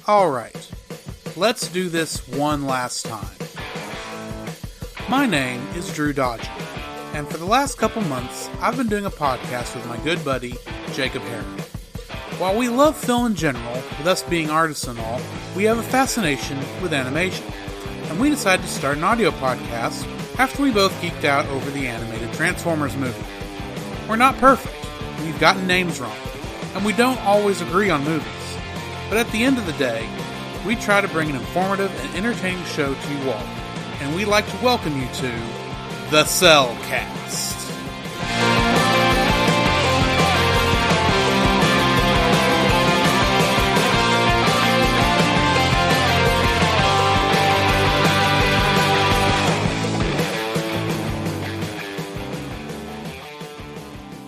Alright, let's do this one last time. My name is Drew Dodger, and for the last couple months, I've been doing a podcast with my good buddy, Jacob Herron. While we love film in general, with us being artists and all, we have a fascination with animation, and we decided to start an audio podcast after we both geeked out over the animated Transformers movie. We're not perfect, we've gotten names wrong, and we don't always agree on movies. But at the end of the day, we try to bring an informative and entertaining show to you all, and we'd like to welcome you to The Cellcast.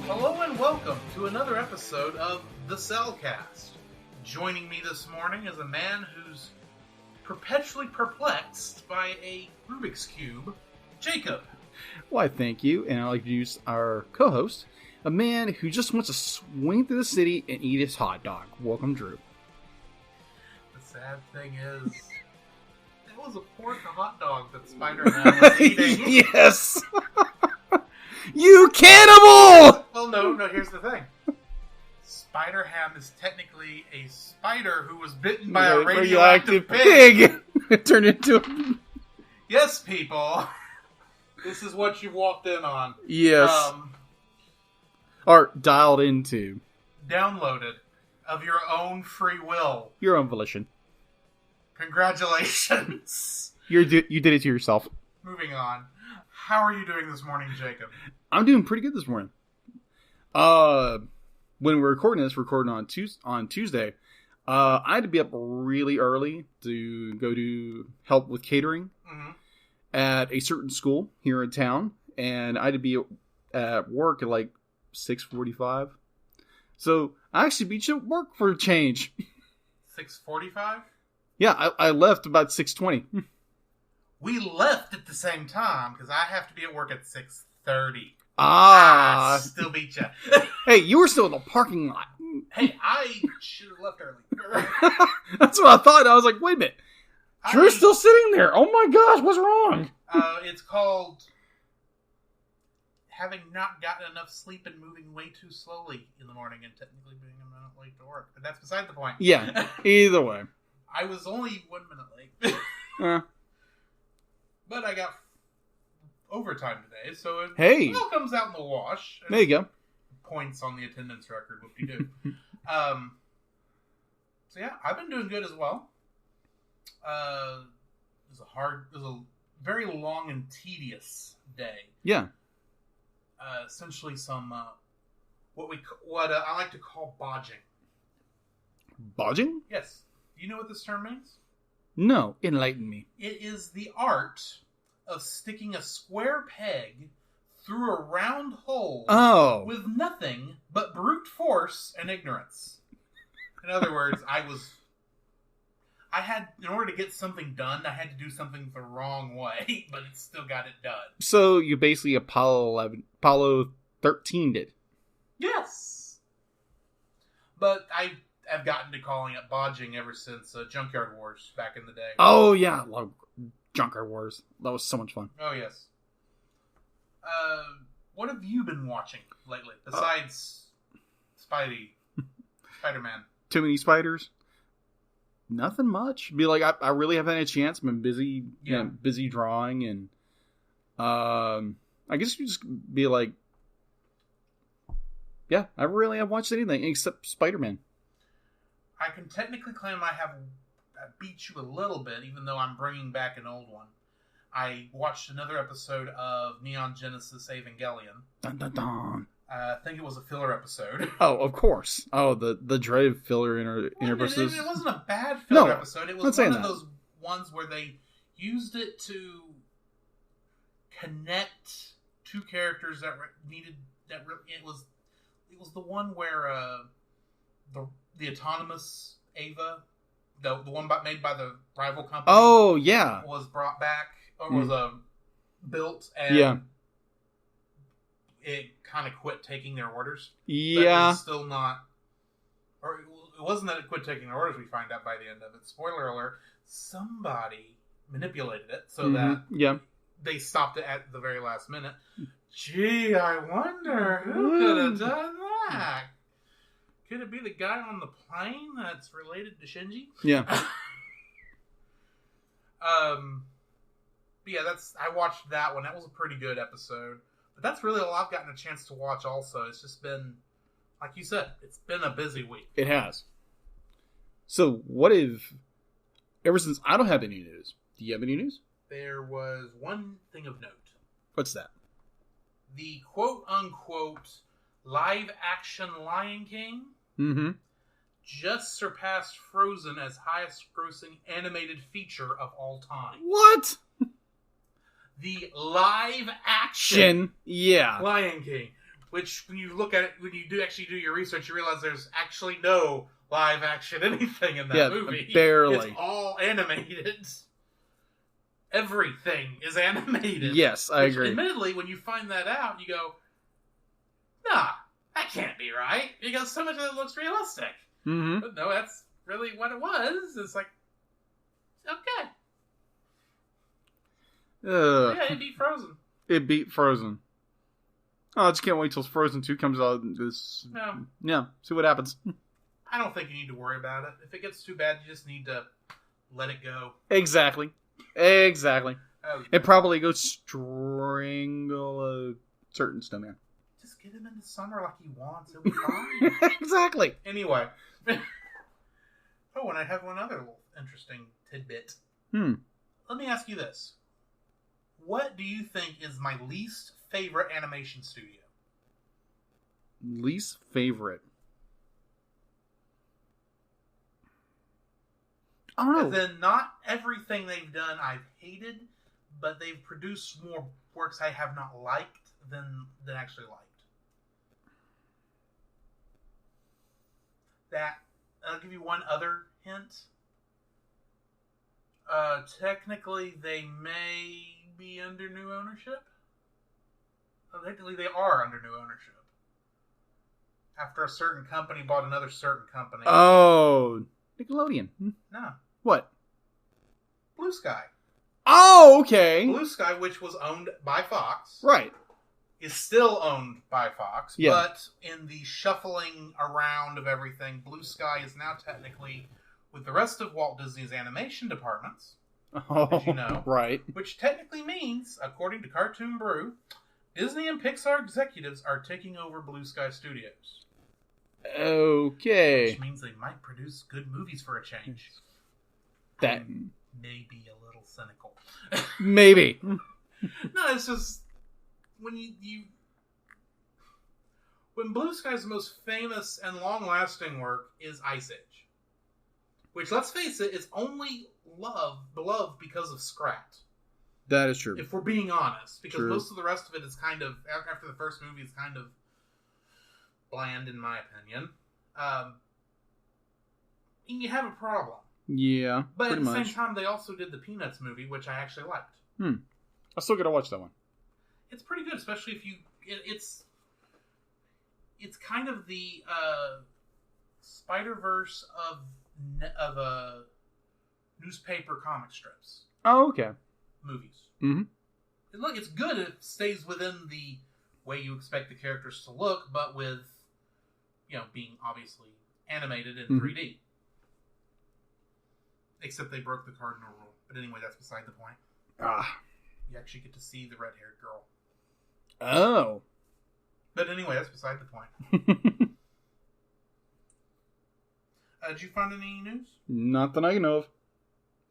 Hello and welcome to another episode of The Cellcast. Joining me this morning is a man who's perpetually perplexed by a Rubik's Cube, Jacob. Why, thank you, and I'd like to introduce our co-host, a man who just wants to swing through the city and eat his hot dog. Welcome, Drew. The sad thing is, it was a pork hot dog that Spider-Man was eating. Yes! You cannibal! Well, no, here's the thing. Spider-Ham is technically a spider who was bitten by a radioactive pig. It turned into a... Yes, people. This is what you've walked in on. Yes. Or dialed into. Downloaded of your own free will. Your own volition. Congratulations. You did it to yourself. Moving on. How are you doing this morning, Jacob? I'm doing pretty good this morning. When we're recording on Tuesday, I had to be up really early to go to help with catering at a certain school here in town, and I had to be at work at like 6:45. So I actually beat you at work for a change. 6:45? Yeah, I left about 6:20. We left at the same time because I have to be at work at 6:30. Still beat you. Hey, you were still in the parking lot. Hey, I should have left early. That's what I thought. I was like, wait a minute. Drew's still sitting there. Oh my gosh, what's wrong? It's called having not gotten enough sleep and moving way too slowly in the morning and technically being a minute late to work. But that's beside the point. Yeah, either way. I was only 1 minute late. But I got overtime today, so it all comes out in the wash. There you go. Points on the attendance record, whoop-de-doo. So yeah, I've been doing good as well. It was a very long and tedious day. Yeah. Essentially some, what I like to call bodging. Bodging? Yes. Do you know what this term means? No, enlighten me. It is the art of sticking a square peg through a round hole with nothing but brute force and ignorance. In other words, in order to get something done, I had to do something the wrong way, but it still got it done. So you basically Apollo 13 did. Yes. But I've gotten to calling it bodging ever since Junkyard Wars back in the day. Oh, yeah. Love Junkyard Wars. That was so much fun. Oh, yes. What have you been watching lately, besides Spider-Man? Too many spiders? Nothing much. Be like, I really haven't had a chance. I've been busy, busy drawing, and I guess you just be like, yeah, I really haven't watched anything except Spider-Man. I can technically claim I beat you a little bit, even though I'm bringing back an old one. I watched another episode of Neon Genesis Evangelion. Dun, dun, dun. I think it was a filler episode. Oh, of course. Oh, the dreaded filler interverses. It wasn't a bad filler episode. It was one of that. Those ones where they used it to connect two characters that needed that. It was the one where the autonomous Ava, the one made by the rival company. Oh yeah, was brought back or was built and it kind of quit taking their orders. Yeah, but it was still not, or it wasn't that it quit taking orders. We find out by the end of it. Spoiler alert: somebody manipulated it so that they stopped it at the very last minute. Gee, I wonder who could have done that. Could it be the guy on the plane that's related to Shinji? Yeah. But yeah, I watched that one. That was a pretty good episode. But that's really all I've gotten a chance to watch also. It's just been, like you said, it's been a busy week. It has. So what if, ever since I don't have any news, do you have any news? There was one thing of note. What's that? The quote-unquote live-action Lion King just surpassed Frozen as highest-grossing animated feature of all time. What? The live-action Lion King. Which, when you look at it, when you do actually do your research, you realize there's actually no live-action anything in that movie. Barely. It's all animated. Everything is animated. Yes, I agree. Admittedly, when you find that out, you go, nah, that can't be right. Because so much of it looks realistic. Mm-hmm. But no, that's really what it was. It's like, okay. Yeah, it beat Frozen. It beat Frozen. Oh, I just can't wait till Frozen 2 comes out. Yeah, see what happens. I don't think you need to worry about it. If it gets too bad, you just need to let it go. Exactly. It probably go strangle a certain snowman. Just get him into summer like he wants. He'll be fine. Exactly. Anyway. Oh, and I have one other little interesting tidbit. Let me ask you this. What do you think is my least favorite animation studio? Least favorite? I don't know. Then not everything they've done I've hated, but they've produced more works I have not liked than actually liked. That I'll give you one other hint. Technically, they may be under new ownership. Technically, they are under new ownership. After a certain company bought another certain company. Oh, Nickelodeon. No. What? Blue Sky. Oh, okay. Blue Sky, which was owned by Fox. Right. Is still owned by Fox. Yeah. But in the shuffling around of everything, Blue Sky is now technically with the rest of Walt Disney's animation departments. As you know. Right. Which technically means, according to Cartoon Brew, Disney and Pixar executives are taking over Blue Sky Studios. Okay. Which means they might produce good movies for a change. That may be a little cynical. Maybe. No, it's just when when Blue Sky's most famous and long-lasting work is Ice Age, which, let's face it, is only beloved because of Scrat. That is true. If we're being honest, because most of the rest of it is kind of, after the first movie, is kind of bland, in my opinion. And you have a problem. Yeah, but at the same time, they also did the Peanuts movie, which I actually liked. I still gotta watch that one. It's pretty good, especially if you. It's kind of the Spider-Verse of newspaper comic strips. Oh, okay. Movies. Mm-hmm. And look, it's good. It stays within the way you expect the characters to look, but with, being obviously animated in 3D. Except they broke the cardinal rule. But anyway, that's beside the point. You actually get to see the red-haired girl. Oh. But anyway, that's beside the point. Did you find any news? Not that I know of.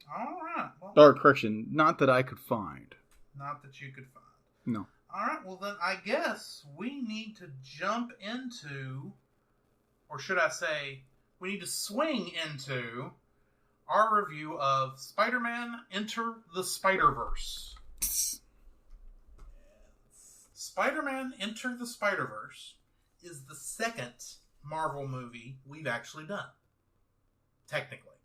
Alright. Well, or, correction, not that I could find. Not that you could find. No. Alright, well then I guess we need to jump into, or should I say, we need to swing into our review of Spider-Man Enter the Spider-Verse. Spider-Man Enter the Spider-Verse is the second Marvel movie we've actually done. Technically.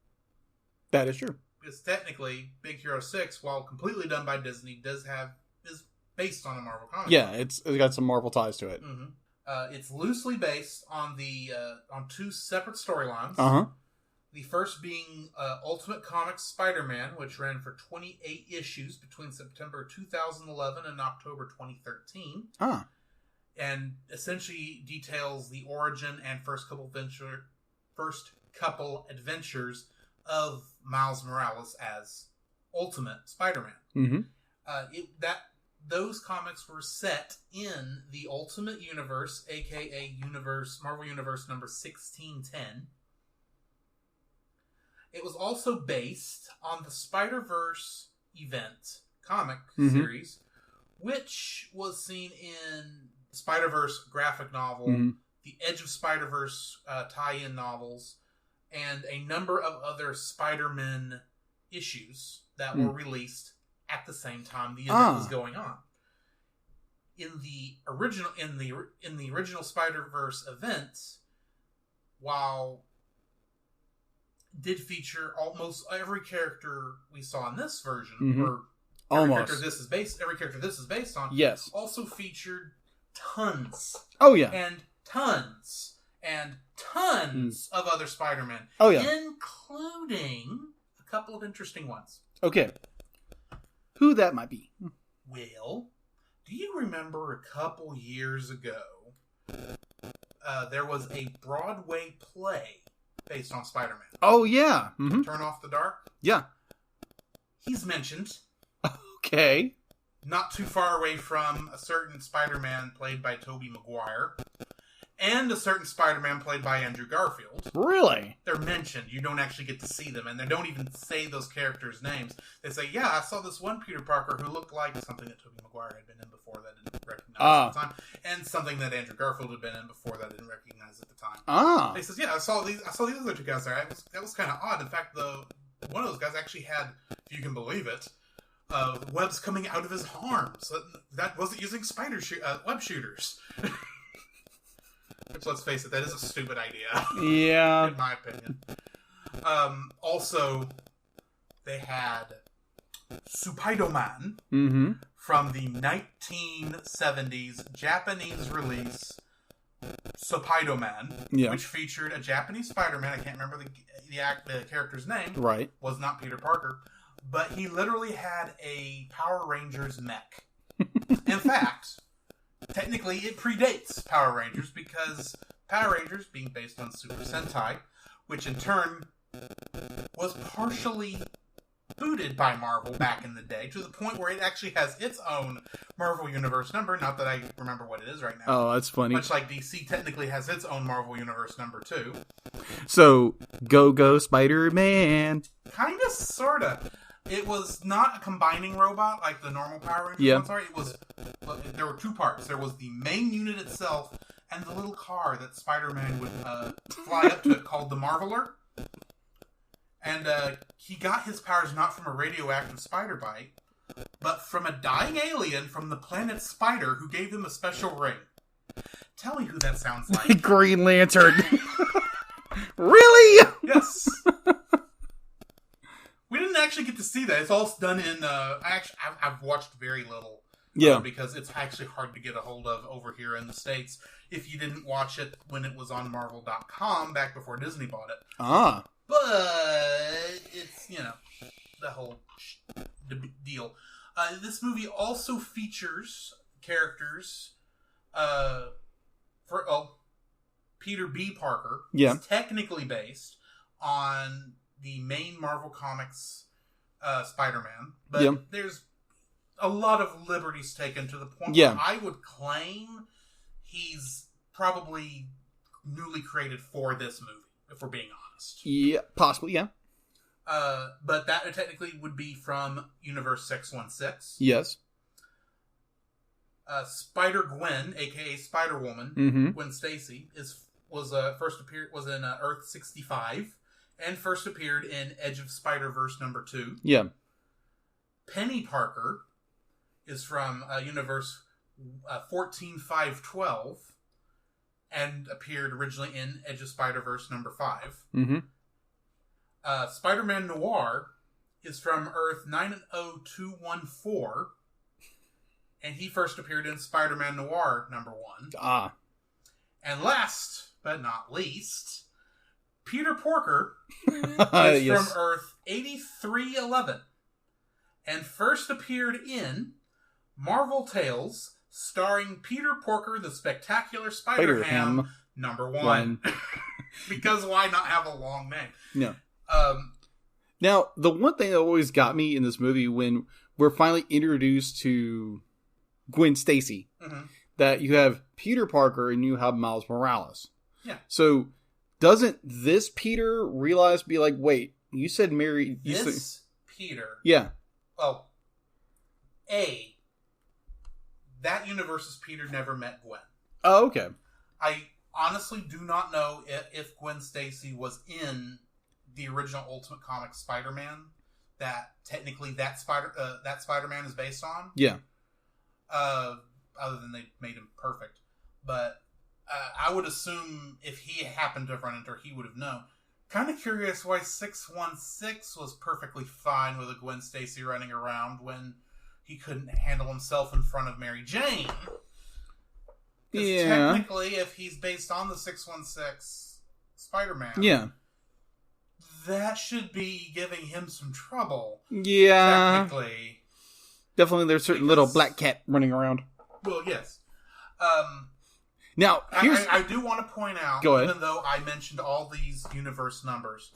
That is true. Because technically, Big Hero 6, while completely done by Disney, is based on a Marvel comic. Yeah, it's got some Marvel ties to it. Mm-hmm. It's loosely based on on two separate storylines. Uh-huh. The first being Ultimate Comics Spider-Man, which ran for 28 issues between September 2011 and October 2013. Ah. And essentially details the origin and first couple adventures of Miles Morales as Ultimate Spider-Man. Mm-hmm. Those comics were set in the Ultimate Universe, aka Marvel Universe number 1610. It was also based on the Spider-Verse event comic series, which was seen in Spider-Verse graphic novel, the Edge of Spider-Verse tie-in novels, and a number of other Spider-Man issues that were released at the same time the event was going on. In the original Spider-Verse event, while did feature almost every character we saw in this version, or every character this is based on, yes, also featured tons. Oh yeah, and tons of other Spider-Men. Oh yeah, including a couple of interesting ones. Okay, who that might be? Well, do you remember a couple years ago? There was a Broadway play based on Spider-Man. Oh, yeah. Mm-hmm. Turn Off the Dark? Yeah. He's mentioned. Okay. Not too far away from a certain Spider-Man played by Tobey Maguire. And a certain Spider-Man played by Andrew Garfield. Really? They're mentioned. You don't actually get to see them. And they don't even say those characters' names. They say, yeah, I saw this one Peter Parker who looked like something that Tobey Maguire had been in before that I didn't recognize at the time. And something that Andrew Garfield had been in before that I didn't recognize at the time. They says, yeah, I saw these other two guys there. That was kind of odd. In fact, one of those guys actually had, if you can believe it, webs coming out of his arms. That wasn't using web shooters. Which, let's face it, that is a stupid idea. Yeah. In my opinion. Also, they had Supaidoman from the 1970s Japanese release Supaidoman, which featured a Japanese Spider-Man. I can't remember the character's name. Right. Was not Peter Parker. But he literally had a Power Rangers mech. In fact, technically it predates Power Rangers because Power Rangers being based on Super Sentai, which in turn was partially booted by Marvel back in the day, to the point where it actually has its own Marvel Universe number. Not that I remember what it is right now. Oh, that's funny. Much like DC technically has its own Marvel Universe number too. So, go Spider-Man. Kinda, sorta. It was not a combining robot like the normal Power Rangers ones are. There were two parts. There was the main unit itself and the little car that Spider-Man would fly up to it called the Marveler. And he got his powers not from a radioactive spider bite, but from a dying alien from the planet Spider who gave him a special ring. Tell me who that sounds like. Green Lantern. Really? Yes. We didn't actually get to see that. It's all done in... I've watched very little. Yeah. Because it's actually hard to get a hold of over here in the States if you didn't watch it when it was on Marvel.com back before Disney bought it. But it's, the whole deal. This movie also features characters Peter B. Parker. Yeah. It's technically based on the main Marvel Comics Spider-Man. But there's a lot of liberties taken to the point where I would claim he's probably newly created for this movie, if we're being honest. Yeah, possibly, yeah. But that technically would be from Universe 616. Yes. Spider-Gwen, aka Spider-Woman, Gwen Stacy, was in Earth 65, and first appeared in Edge of Spider-Verse number 2. Yeah. Penny Parker is from Universe 14512, and appeared originally in Edge of Spider-Verse number 5. Spider-Man Noir is from Earth 90214, and he first appeared in Spider-Man Noir number 1. And last but not least, Peter Porker is Yes. from Earth 8311 and first appeared in Marvel Tales starring Peter Porker, the Spectacular Spider-Ham number 1. Because why not have a long name? No. Now, the one thing that always got me in this movie when we're finally introduced to Gwen Stacy, that you have Peter Parker and you have Miles Morales. Yeah. So, doesn't this Peter realize, be like, wait, you said Mary... Peter... Yeah. Oh. That universe's Peter never met Gwen. Oh, okay. I honestly do not know if Gwen Stacy was in the original Ultimate Comics Spider-Man that technically that Spider-Man is based on. Yeah. Other than they made him perfect. But I would assume if he happened to have run into her, he would have known. Kind of curious why 616 was perfectly fine with a Gwen Stacy running around when he couldn't handle himself in front of Mary Jane. Yeah. Technically, if he's based on the 616 Spider-Man, Yeah. that should be giving him some trouble. Yeah. Technically. Definitely there's certain little black cat running around. Well, yes. Now, here's... I do want to point out, Go ahead. even though I mentioned all these universe numbers,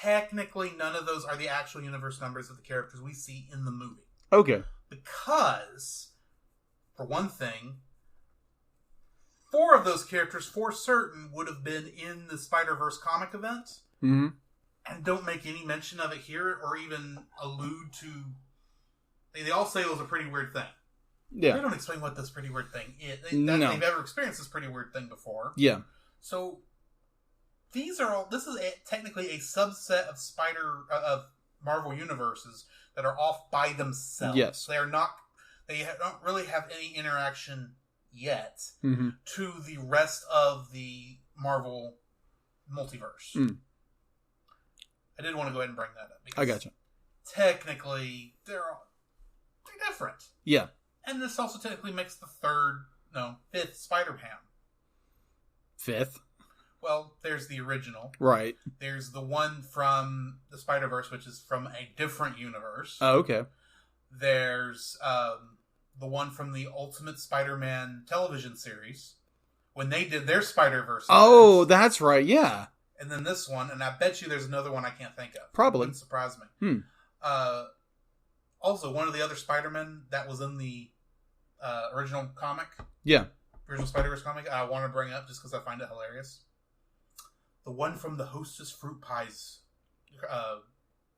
technically none of those are the actual universe numbers of the characters we see in the movie. Okay. Because, for one thing, 4 of those characters, for certain, would have been in the Spider-Verse comic event, and don't make any mention of it here, or even allude to... They all say it was a pretty weird thing. Yeah. They don't explain what this pretty weird thing is. No. They've ever experienced this pretty weird thing before. Yeah. So, this is technically a subset of Marvel universes that are off by themselves. Yes. They don't really have any interaction yet to the rest of the Marvel multiverse. I did want to go ahead and bring that up. Because I gotcha. Technically, they're different. Yeah. And this also technically makes the fifth Spider-Man. 5th? Well, there's the original. Right. There's the one from the Spider-Verse, which is from a different universe. Oh, okay. There's the one from the Ultimate Spider-Man television series, when they did their Spider-Verse. Oh, that's right, yeah. And then this one, and I bet you there's another one I can't think of. Probably. Wouldn't surprise me. Also, one of the other Spider-Men that was in the original comic. Yeah. Original Spider-Verse comic, I want to bring up just because I find it hilarious. The one from the Hostess Fruit Pies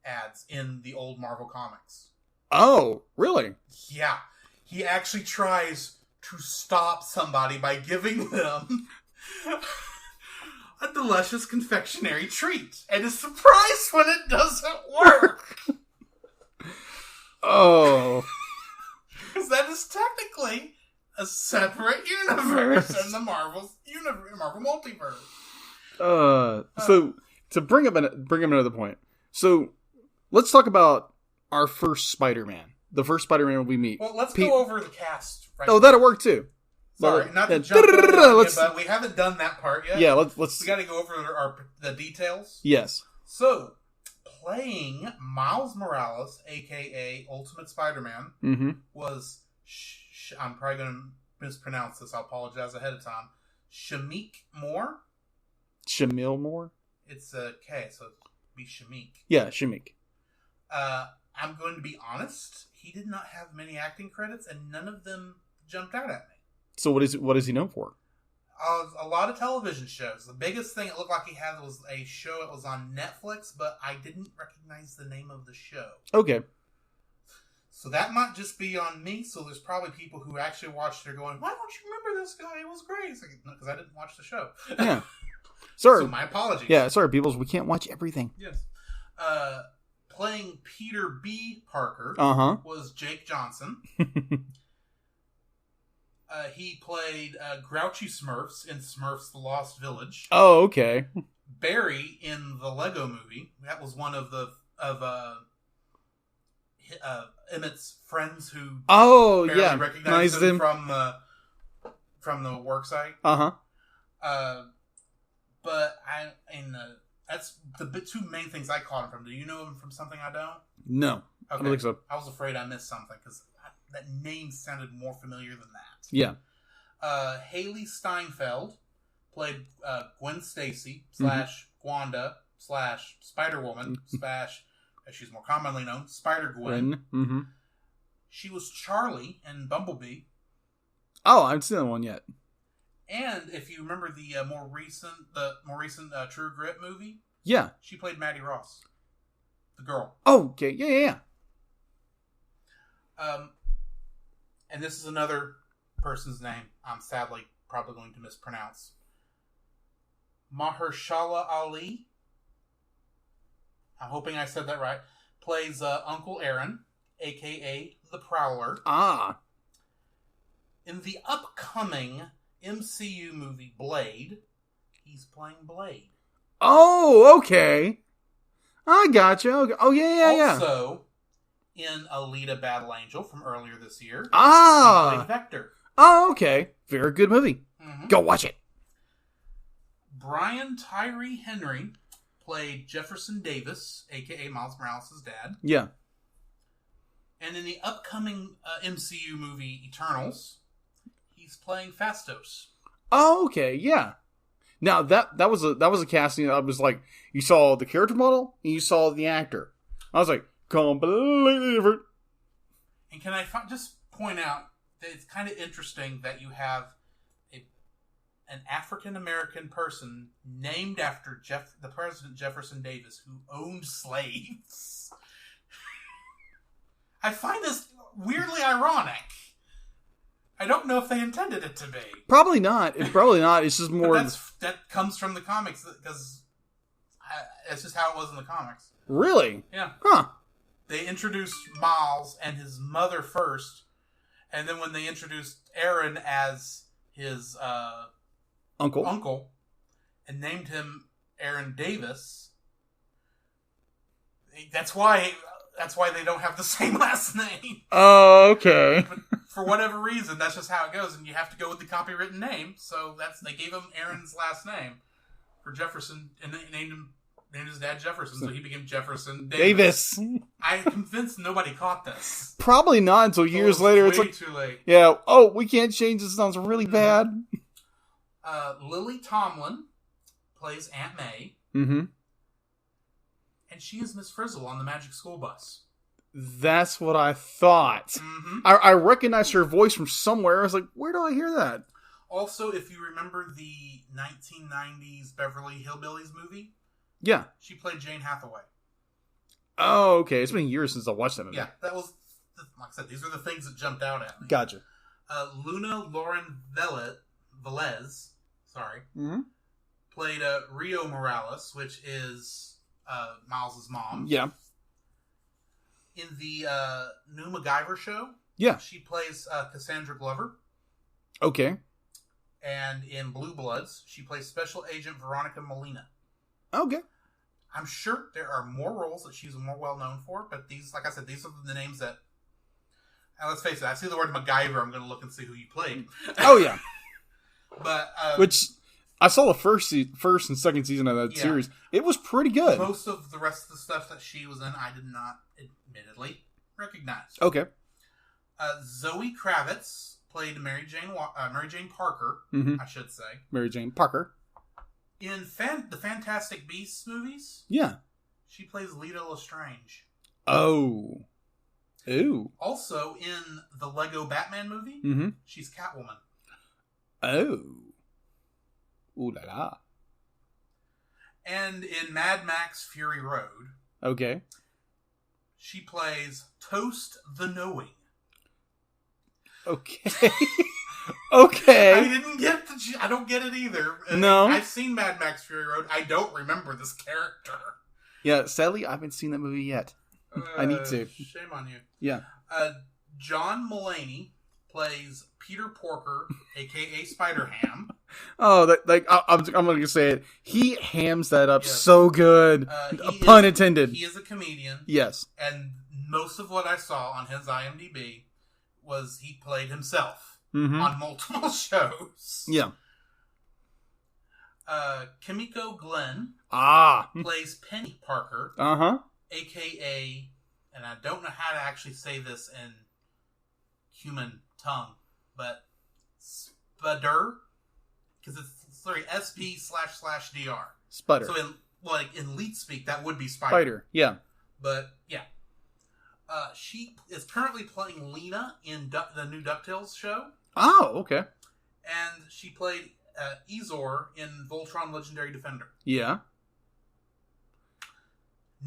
ads in the old Marvel comics. Oh, really? Yeah. He actually tries to stop somebody by giving them a delicious confectionery treat. And is surprised when it doesn't work. Oh. Because that is technically a separate universe in the Marvel multiverse. So to bring up another point. So let's talk about our first Spider-Man. The first Spider-Man we meet. Well, let's go over the cast. Right now. That'll work too. Sorry, not to jump in, but we haven't done that part yet. Yeah, let's. We got to go over the details. Yes. So, playing Miles Morales, aka Ultimate Spider-Man, was I'm probably going to mispronounce this. I'll apologize ahead of time. Shameik Moore. Shamil Moore. It's a K, so it'd be Shameik. Yeah, Shameik. I'm going to be honest. He did not have many acting credits, and none of them jumped out at me. So what is he known for? A lot of television shows. The biggest thing it looked like he had was a show. It was on Netflix, but I didn't recognize the name of the show. Okay. So that might just be on me. So there's probably people who actually watched it going, why don't you remember this guy? It was great. Because I didn't watch the show. Yeah. Sorry. So my apologies. Yeah, sorry, peoples. We can't watch everything. Yes. Playing Peter B. Parker was Jake Johnson. He played Grouchy Smurfs in Smurfs: The Lost Village. Oh, okay. Barry in the Lego Movie. That was one of Emmett's friends who barely recognized him from the work site. But that's the two main things I caught him from. Do you know him from something I don't? No, Okay. I don't think so. I was afraid I missed something because that name sounded more familiar than that. Yeah. Haley Steinfeld played Gwen Stacy / Gwanda / Spider-Woman / as she's more commonly known, Spider-Gwen. Mm-hmm. She was Charlie in Bumblebee. Oh, I haven't seen that one yet. And if you remember the more recent True Grit movie, yeah, she played Maddie Ross, the girl. Oh, okay, yeah. And this is another person's name I'm sadly probably going to mispronounce. Mahershala Ali, I'm hoping I said that right, plays Uncle Aaron, a.k.a. the Prowler. Ah. In the upcoming MCU movie Blade, he's playing Blade. Oh, okay. I gotcha. Okay. Oh, yeah. Also, in Alita Battle Angel from earlier this year, he played Vector. Oh, okay. Very good movie. Mm-hmm. Go watch it. Brian Tyree Henry played Jefferson Davis, a.k.a. Miles Morales' dad. Yeah. And in the upcoming MCU movie Eternals, he's playing Phastos. Oh, okay. Yeah. Now that was a casting that I was like, you saw the character model and you saw the actor. I was like, completely different. And can I just point out that it's kind of interesting that you have an African American person named after the President Jefferson Davis, who owned slaves. I find this weirdly ironic. I don't know if they intended it to be. Probably not. It's just more. That comes from the comics because that's just how it was in the comics. Really? Yeah. Huh. They introduced Miles and his mother first, and then when they introduced Aaron as his uncle, and named him Aaron Davis, that's why they don't have the same last name. Oh, okay. But for whatever reason, that's just how it goes, and you have to go with the copywritten name. So they gave him Aaron's last name for Jefferson, and they named his dad Jefferson, so he became Jefferson Davis. I'm convinced nobody caught this. Probably not until years later. It's like too late. Yeah. Oh, we can't change this. Sounds really bad. Lily Tomlin plays Aunt May. Mm-hmm. And she is Miss Frizzle on the Magic School Bus. That's what I thought. Mm-hmm. I recognized her voice from somewhere. I was like, where do I hear that? Also, if you remember the 1990s Beverly Hillbillies movie, yeah, she played Jane Hathaway. Oh, okay. It's been years since I watched that movie. Yeah, that was, like I said, these are the things that jumped out at me. Gotcha. Luna Lauren Velez, mm-hmm. played Rio Morales, which is Miles' mom. Yeah. In the new MacGyver show, yeah, she plays Cassandra Glover. Okay. And in Blue Bloods, she plays Special Agent Veronica Molina. Okay. I'm sure there are more roles that she's more well known for, but these, like I said, these are the names that. And let's face it, I see the word MacGyver, I'm going to look and see who you played. Oh yeah. But which I saw the first and second season of that series. It was pretty good. Most of the rest of the stuff that she was in, I did not, admittedly, recognize. Okay. Zoe Kravitz played Mary Jane Parker, mm-hmm. I should say. Mary Jane Parker. In the Fantastic Beasts movies, yeah, she plays Lita Lestrange. Oh. Ooh. Also, in the Lego Batman movie, mm-hmm. she's Catwoman. Oh. Ooh la la. And in Mad Max Fury Road, okay, she plays Toast the Knowing. Okay. Okay. I don't get it either. No. I've seen Mad Max Fury Road. I don't remember this character. Yeah, sadly, I haven't seen that movie yet. I need to. Shame on you. Yeah. John Mulaney plays Peter Porker, a.k.a. Spider-Ham. Oh, I'm going to say it. He hams that up so good. Pun intended. He is a comedian. Yes. And most of what I saw on his IMDb was he played himself. Mm-hmm. On multiple shows. Yeah. Kimiko Glenn plays Penny Parker. A.K.A., and I don't know how to actually say this in human tongue, but Spudder, because it's literally SP//DR. Sputter. So in Leet speak, that would be Spider. Yeah. But yeah, she is currently playing Lena in the new DuckTales show. Oh, okay. And she played Ezor in Voltron Legendary Defender. Yeah.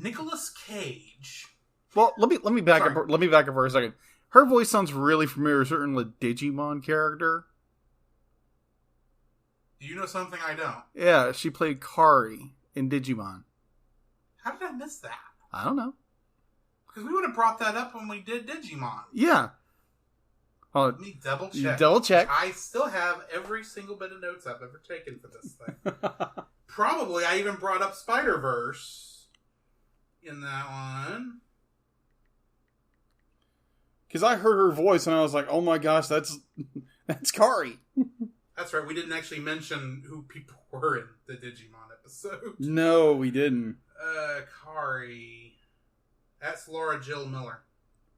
Nicolas Cage. Well, let me back up. Let me back up for a second. Her voice sounds really familiar, certainly Digimon character. Do you know something I don't? Yeah, she played Kari in Digimon. How did I miss that? I don't know. Because we would have brought that up when we did Digimon. Yeah. Let me double check. Double check. I still have every single bit of notes I've ever taken for this thing. Probably I even brought up Spider-Verse in that one. Because I heard her voice and I was like, oh my gosh, that's Kari. That's right. We didn't actually mention who people were in the Digimon episode. No, we didn't. Kari. That's Laura Jill Miller.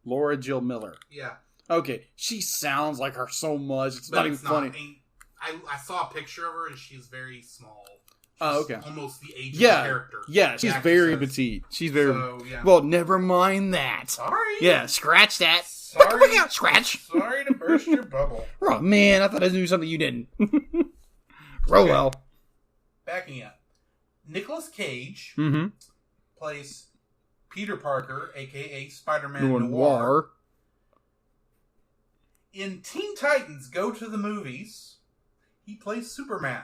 Laura Jill Miller. Yeah. Okay. She sounds like her so much. It's not even funny. I saw a picture of her and she's very small. Okay. Almost the age of the character. Yeah, she's very petite. She's very... Well, never mind that. Sorry. Yeah, scratch that. Sorry. Scratch. Sorry to burst your bubble. Oh, man, I thought I knew something you didn't. Well. Backing up. Nicolas Cage Mm-hmm. plays Peter Parker, a.k.a. Spider-Man Noir. In Teen Titans Go to the Movies, he plays Superman.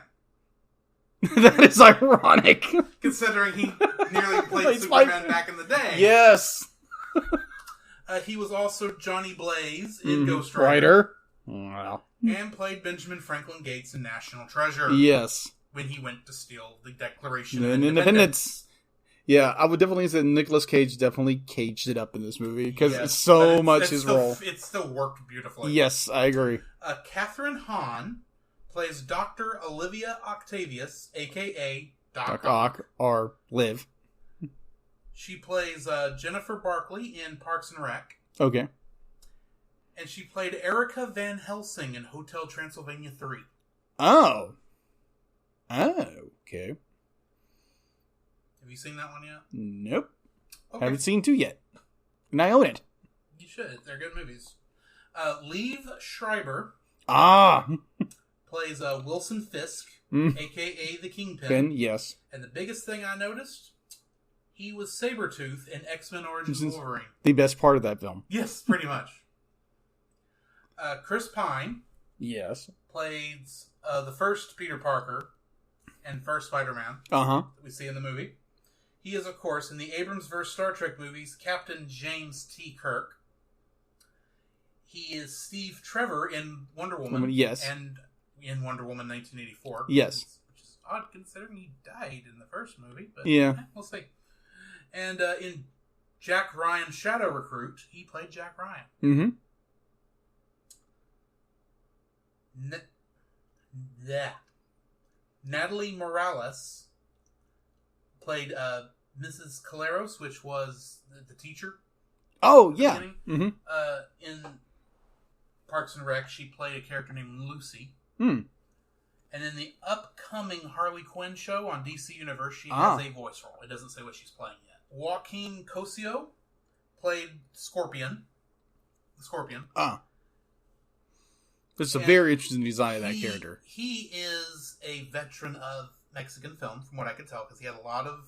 That is ironic. Considering he nearly played Superman back in the day. Yes. He was also Johnny Blaze in Ghost Rider. Wow. And played Benjamin Franklin Gates in National Treasure. Yes. When he went to steal the Declaration of Independence. Yeah, I would definitely say Nicolas Cage definitely caged it up in this movie because it's so much his role. It still worked beautifully. Yes, I agree. Catherine Hahn plays Dr. Olivia Octavius, a.k.a. Doc Ock, or Liv. She plays Jennifer Barkley in Parks and Rec. Okay. And she played Erica Van Helsing in Hotel Transylvania 3. Oh. Okay. Have you seen that one yet? Nope. Okay. Haven't seen 2 yet. And I own it. You should. They're good movies. Liev Schreiber plays Wilson Fisk, a.k.a. the Kingpin. Yes. And the biggest thing I noticed, he was Sabretooth in X-Men Origins Wolverine. The best part of that film. Yes, pretty much. Chris Pine. Yes. Plays the first Peter Parker and first Spider-Man that we see in the movie. He is, of course, in the Abrams-verse Star Trek movies, Captain James T. Kirk. He is Steve Trevor in Wonder Woman. Yes. And in Wonder Woman 1984. Yes. Which is odd considering he died in the first movie. But yeah. We'll see. And in Jack Ryan Shadow Recruit, he played Jack Ryan. Mm-hmm. Natalie Morales played Mrs. Caleros, which was the teacher. Oh, yeah. Mm-hmm. In Parks and Rec, she played a character named Lucy. Hmm. And in the upcoming Harley Quinn show on DC Universe, she has a voice role. It doesn't say what she's playing yet. Joaquin Cosio played Scorpion. The Scorpion. It's a very interesting design of that character. He is a veteran of Mexican film, from what I could tell, because he had a lot of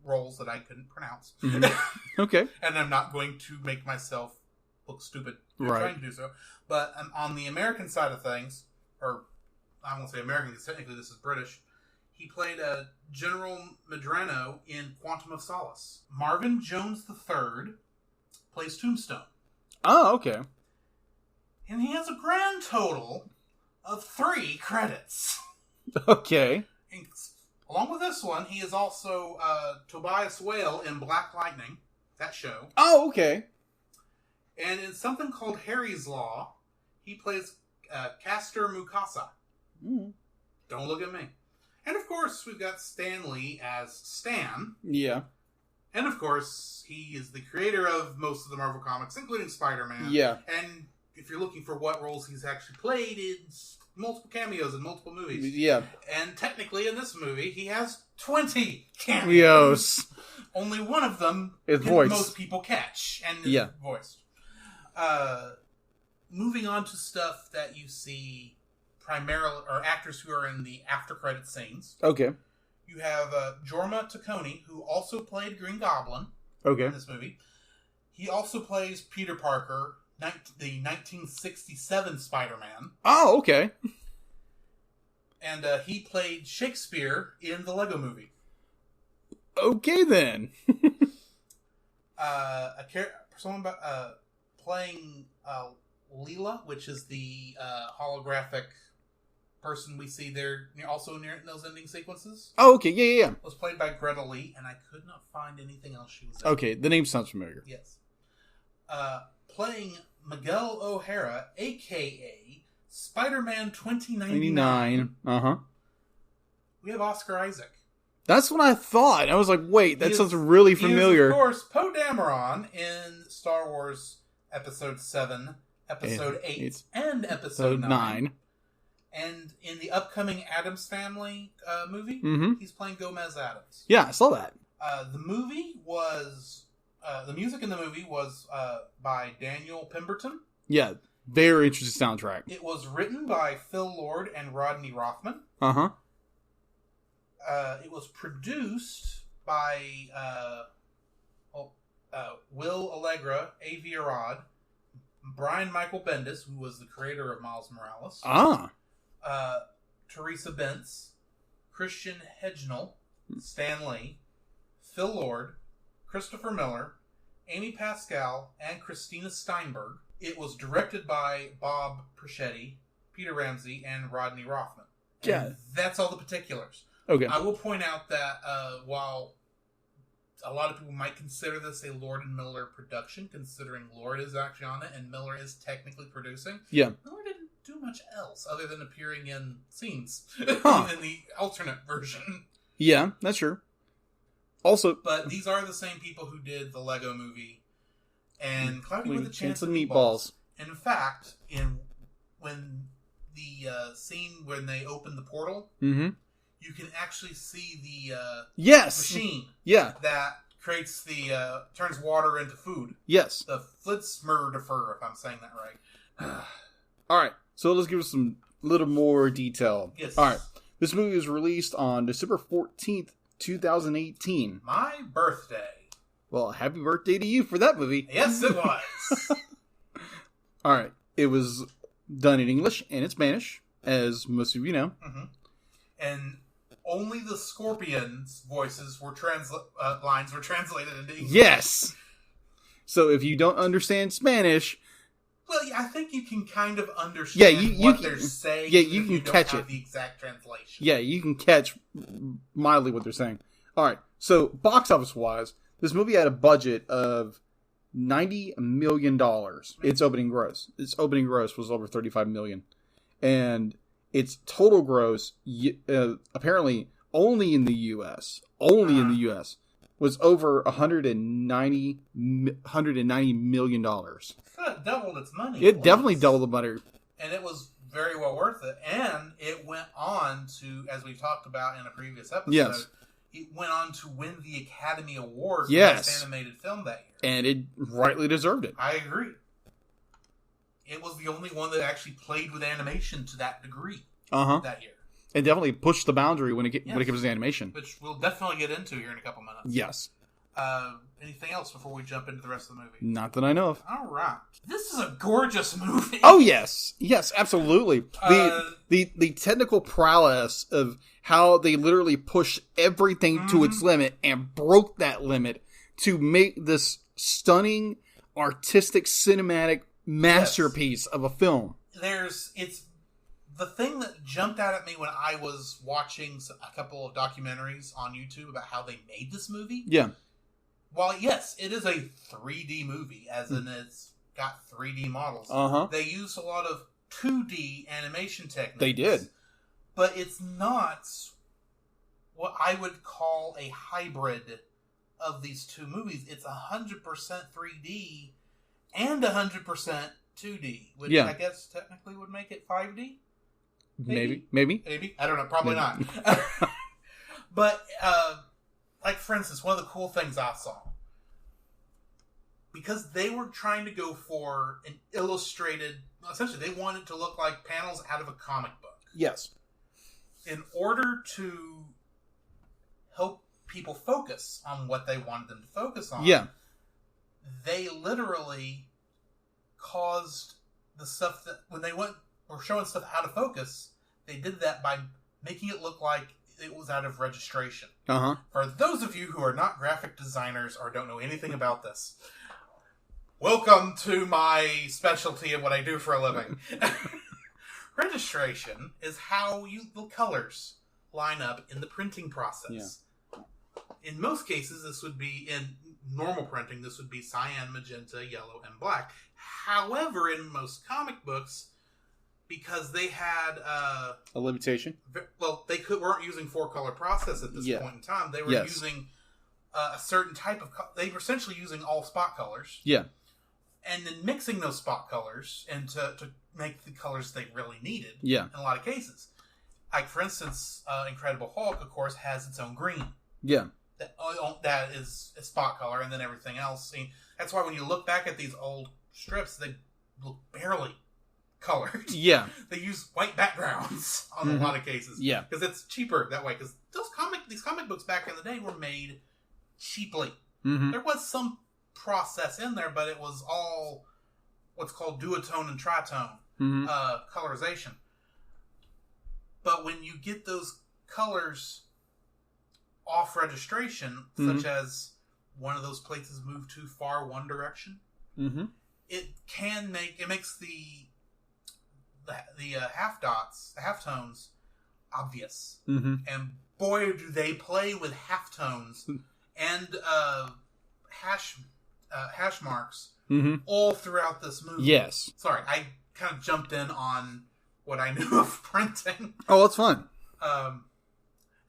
roles that I couldn't pronounce. Mm-hmm. Okay. And I'm not going to make myself look stupid trying to do so. But on the American side of things, or I won't say American because technically this is British, he played General Medrano in Quantum of Solace. Marvin Jones III plays Tombstone. Oh, okay. And he has a grand total of 3 credits. Okay. And along with this one, he is also Tobias Whale in Black Lightning, that show. Oh, okay. And in something called Harry's Law, he plays Castor Mukasa. Mm. Don't look at me. And of course, we've got Stan Lee as Stan. Yeah. And of course, he is the creator of most of the Marvel comics, including Spider-Man. Yeah. And if you're looking for what roles he's actually played, it's multiple cameos in multiple movies. Yeah. And technically, in this movie, he has 20 cameos. Leos. Only one of them is voiced. Most people catch and is Yeah. voiced. Moving on to stuff that you see primarily, or actors who are in the after credit scenes. Okay. You have Jorma Taccone, who also played Green Goblin Okay. in this movie. He also plays Peter Parker, the 1967 Spider-Man. Oh, okay. And he played Shakespeare in the Lego Movie. Okay, then. Someone playing Leela, which is the holographic person we see there, also near in those ending sequences. Oh, okay. Yeah. Was played by Greta Lee, and I could not find anything else she was in. Okay, the name sounds familiar. Yes. Playing Miguel O'Hara, a.k.a. Spider-Man 2099. Uh-huh. We have Oscar Isaac. That's what I thought. I was like, wait, that sounds really familiar. He is, of course, Poe Dameron in Star Wars Episode 7, Episode 8, and Episode 9. And in the upcoming Addams Family movie, he's playing Gomez Addams. Yeah, I saw that. The music in the movie was by Daniel Pemberton. Yeah, very interesting soundtrack. It was written by Phil Lord and Rodney Rothman. Uh-huh. It was produced by Will Allegra, A.V. Arad, Brian Michael Bendis, who was the creator of Miles Morales. Teresa Bentz, Christian Hedgenell, Stan Lee, Phil Lord, Christopher Miller, Amy Pascal, and Christina Steinberg. It was directed by Bob Perschetti, Peter Ramsey, and Rodney Rothman. Yeah. And that's all the particulars. Okay. I will point out that while a lot of people might consider this a Lord and Miller production, considering Lord is actually on it and Miller is technically producing, yeah, Miller didn't do much else other than appearing in scenes in the alternate version. Yeah, that's true. Also, but these are the same people who did the Lego Movie and Cloudy with a Chance of Meatballs. And in fact, when the scene when they open the portal, you can actually see the machine that creates turns water into food. Yes. The Flitzmerdefer, if I'm saying that right. All right, so let's give us some little more detail. Yes. All right, this movie was released on December 14th, 2018. My birthday. Well, happy birthday to you for that movie. Yes, it was. All right, it was done in English and in Spanish, as most of you know. And only the Scorpions' voices were lines were translated into English. Yes. So if you don't understand Spanish, well, yeah, I think you can kind of understand what they're saying. Yeah, you can catch it. The exact translation. Yeah, you can catch mildly what they're saying. All right. So box office wise, this movie had a budget of $90 million. Its opening gross was over $35 million, and its total gross, apparently only in the U.S., was over $190 million. It doubled its money. It definitely doubled the money. And it was very well worth it. And it went on to, as we talked about in a previous episode, it went on to win the Academy Award for Best Animated Film that year. And it rightly deserved it. I agree. It was the only one that actually played with animation to that degree that year. It definitely pushed the boundary when it comes to animation. Which we'll definitely get into here in a couple minutes. Yes. Anything else before we jump into the rest of the movie? Not that I know of. All right. This is a gorgeous movie. Oh, yes. Yes, absolutely. The technical prowess of how they literally pushed everything to its limit and broke that limit to make this stunning, artistic, cinematic masterpiece of a film. It's the thing that jumped out at me when I was watching a couple of documentaries on YouTube about how they made this movie. Yeah. While, yes, it is a 3D movie, as in it's got 3D models. They used a lot of 2D animation techniques. They did. But it's not what I would call a hybrid of these two movies. It's 100% 3D and 100% 2D, which I guess technically would make it 5D. Maybe. I don't know. Probably not. But, like, for instance, one of the cool things I saw, because they were trying to go for an illustrated, essentially, they wanted to look like panels out of a comic book. Yes. In order to help people focus on what they wanted them to focus on, they literally caused the stuff that, when they were showing stuff out of focus, they did that by making it look like it was out of registration. Uh-huh. For those of you who are not graphic designers or don't know anything about this, welcome to my specialty and what I do for a living. Registration is how the colors line up in the printing process. Yeah. In most cases, this would be, in normal printing, this would be cyan, magenta, yellow, and black. However, in most comic books, because they had a limitation. Well, they weren't using 4-color process at this point in time. They were using a certain type of. They were essentially using all spot colors. Yeah, and then mixing those spot colors into to make the colors they really needed. Yeah, in a lot of cases, like for instance, Incredible Hulk, of course, has its own green. Yeah, that is a spot color, and then everything else. See, that's why when you look back at these old strips, they look barely colored. Yeah. They use white backgrounds on a lot of cases. Yeah. Because it's cheaper that way. Because these comic books back in the day were made cheaply. Mm-hmm. There was some process in there, but it was all what's called duotone and tritone colorization. But when you get those colors off registration, such as one of those places moved too far one direction, it makes the half dots, the half tones, obvious. And boy, do they play with half tones and hash marks all throughout this movie. Yes. Sorry, I kind of jumped in on what I knew of printing. Oh, that's fun.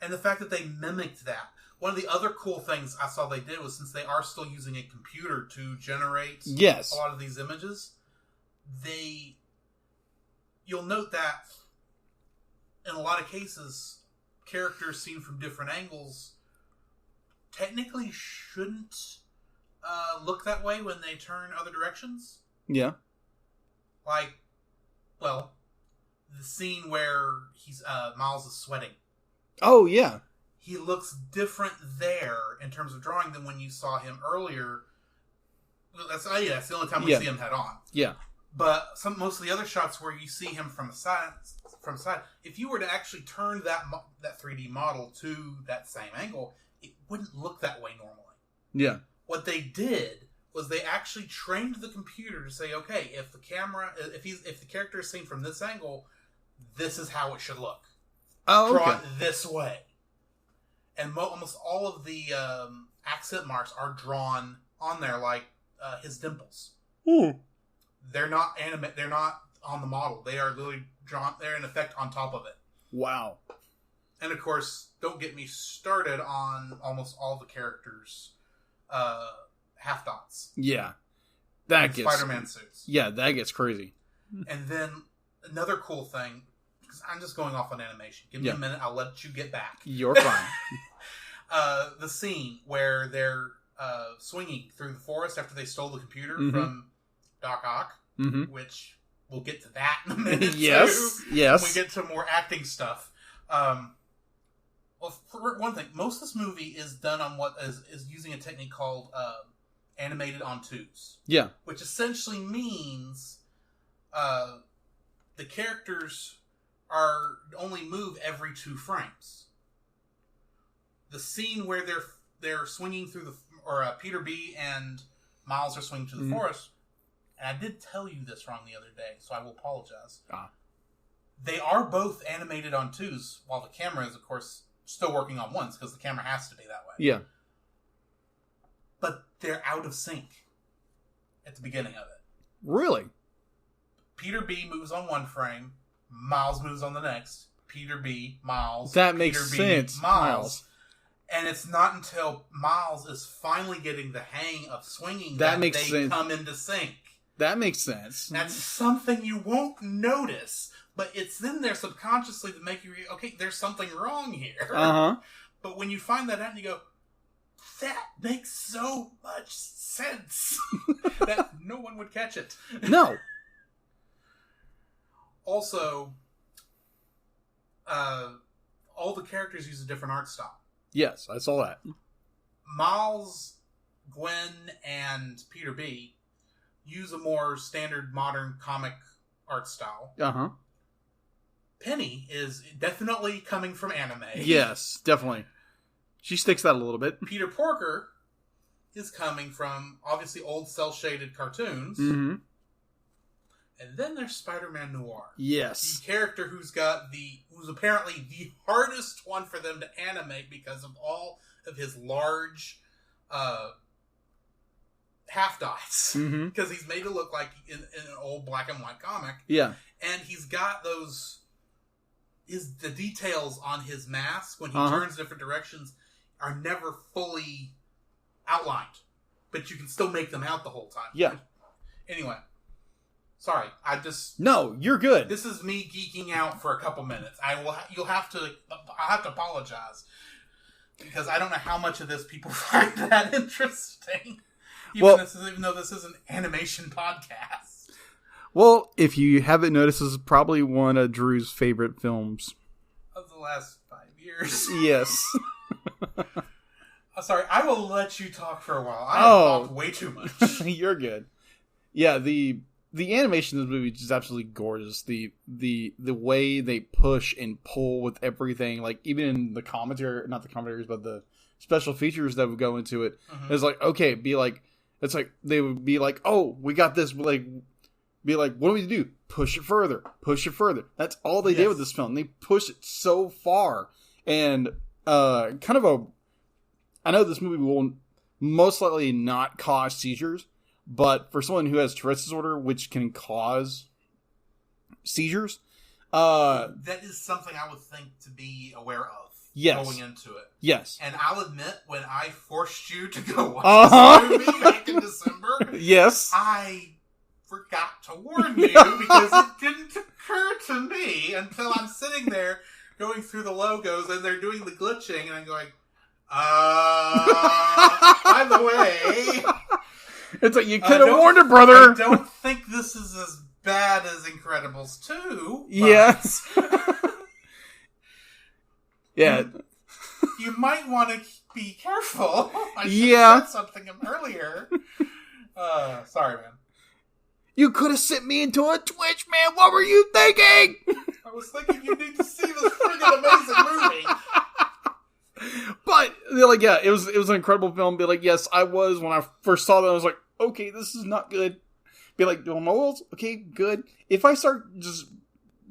And the fact that they mimicked that. One of the other cool things I saw they did was, since they are still using a computer to generate a lot of these images, you'll note that in a lot of cases, characters seen from different angles technically shouldn't look that way when they turn other directions. Yeah. Like, well, the scene where Miles is sweating. Oh, yeah. He looks different there in terms of drawing than when you saw him earlier. Well, that's the only time we see him head on. Yeah. But most of the other shots where you see him from side, if you were to actually turn that 3D model to that same angle, it wouldn't look that way normally. Yeah. What they did was they actually trained the computer to say, okay, if the character is seen from this angle, this is how it should look. Oh, okay. Draw it this way. And almost all of the accent marks are drawn on there, like his dimples. They're not animate. They're not on the model. They are literally drawn. They're in effect on top of it. Wow. And of course, don't get me started on almost all the characters' half dots. Yeah, that gets Spider-Man suits. Yeah, that gets crazy. And then another cool thing, because I'm just going off on animation. Give me a minute. I'll let you get back. You're fine. The scene where they're swinging through the forest after they stole the computer from Doc Ock, which we'll get to that in a minute. Yes. When we get to more acting stuff. Well, for one thing, most of this movie is done on what is using a technique called animated on twos. Yeah. Which essentially means the characters only move every 2 frames. The scene where they're swinging through Peter B. and Miles are swinging through the forest. And I did tell you this wrong the other day, so I will apologize. They are both animated on 2s, while the camera is, of course, still working on 1s, because the camera has to be that way. Yeah. But they're out of sync at the beginning of it. Really? Peter B. moves on 1 frame, Miles moves on the next, Peter B, Miles. That makes Peter B, sense. Miles. And it's not until Miles is finally getting the hang of swinging that makes they sense. come into sync. That makes sense. That's something you won't notice, but it's in there subconsciously to make you okay, there's something wrong here. Uh-huh. But when you find that out and you go, that makes so much sense that no one would catch it. No. Also, all the characters use a different art style. Yes, I saw that. Miles, Gwen, and Peter B use a more standard modern comic art style. Uh-huh. Penny is definitely coming from anime. Yes, definitely. She sticks that a little bit. Peter Porker is coming from, obviously, old cel-shaded cartoons. Mm-hmm. And then there's Spider-Man Noir. Yes. The character who's apparently the hardest one for them to animate because of all of his large half-dots. Mm-hmm. Because he's made to look like in an old black and white comic. Yeah. And he's got the details on his mask when he Uh-huh. turns different directions are never fully outlined. But you can still make them out the whole time. Yeah. Anyway. Sorry, No, you're good. This is me geeking out for a couple minutes. I'll have to apologize. Because I don't know how much of this people find that interesting. Even though this is an animation podcast. Well, if you haven't noticed, this is probably one of Drew's favorite films. Of the last 5 years. Yes. Sorry, I will let you talk for a while. I have talked way too much. You're good. Yeah, the animation of this movie is just absolutely gorgeous. The way they push and pull with everything, like even in the commentary, not the commentaries, but the special features that would go into it. Mm-hmm. It's like, okay, it's like they would be like, oh, we got this, like, be like, what do we do? Push it further. Push it further. That's all they did with this film. They pushed it so far. And I know this movie will most likely not cause seizures, but for someone who has Tourette's disorder, which can cause seizures, that is something I would think to be aware of. Yes. Going into it. Yes. And I'll admit, when I forced you to go watch this movie back in December, yes, I forgot to warn you because it didn't occur to me until I'm sitting there going through the logos and they're doing the glitching and I'm going, by the way... It's like, you could have warned her, brother! I don't think this is as bad as Incredibles 2. Yes. Yeah. You might want to be careful. I should have said something earlier. Sorry, man. You could have sent me into a Twitch, man. What were you thinking? I was thinking you need to see this friggin' amazing movie. But, like, yeah, it was an incredible film. Be like, yes, I was, when I first saw that, I was like, okay, this is not good. Be like, doing my rolls? Okay, good. If I start just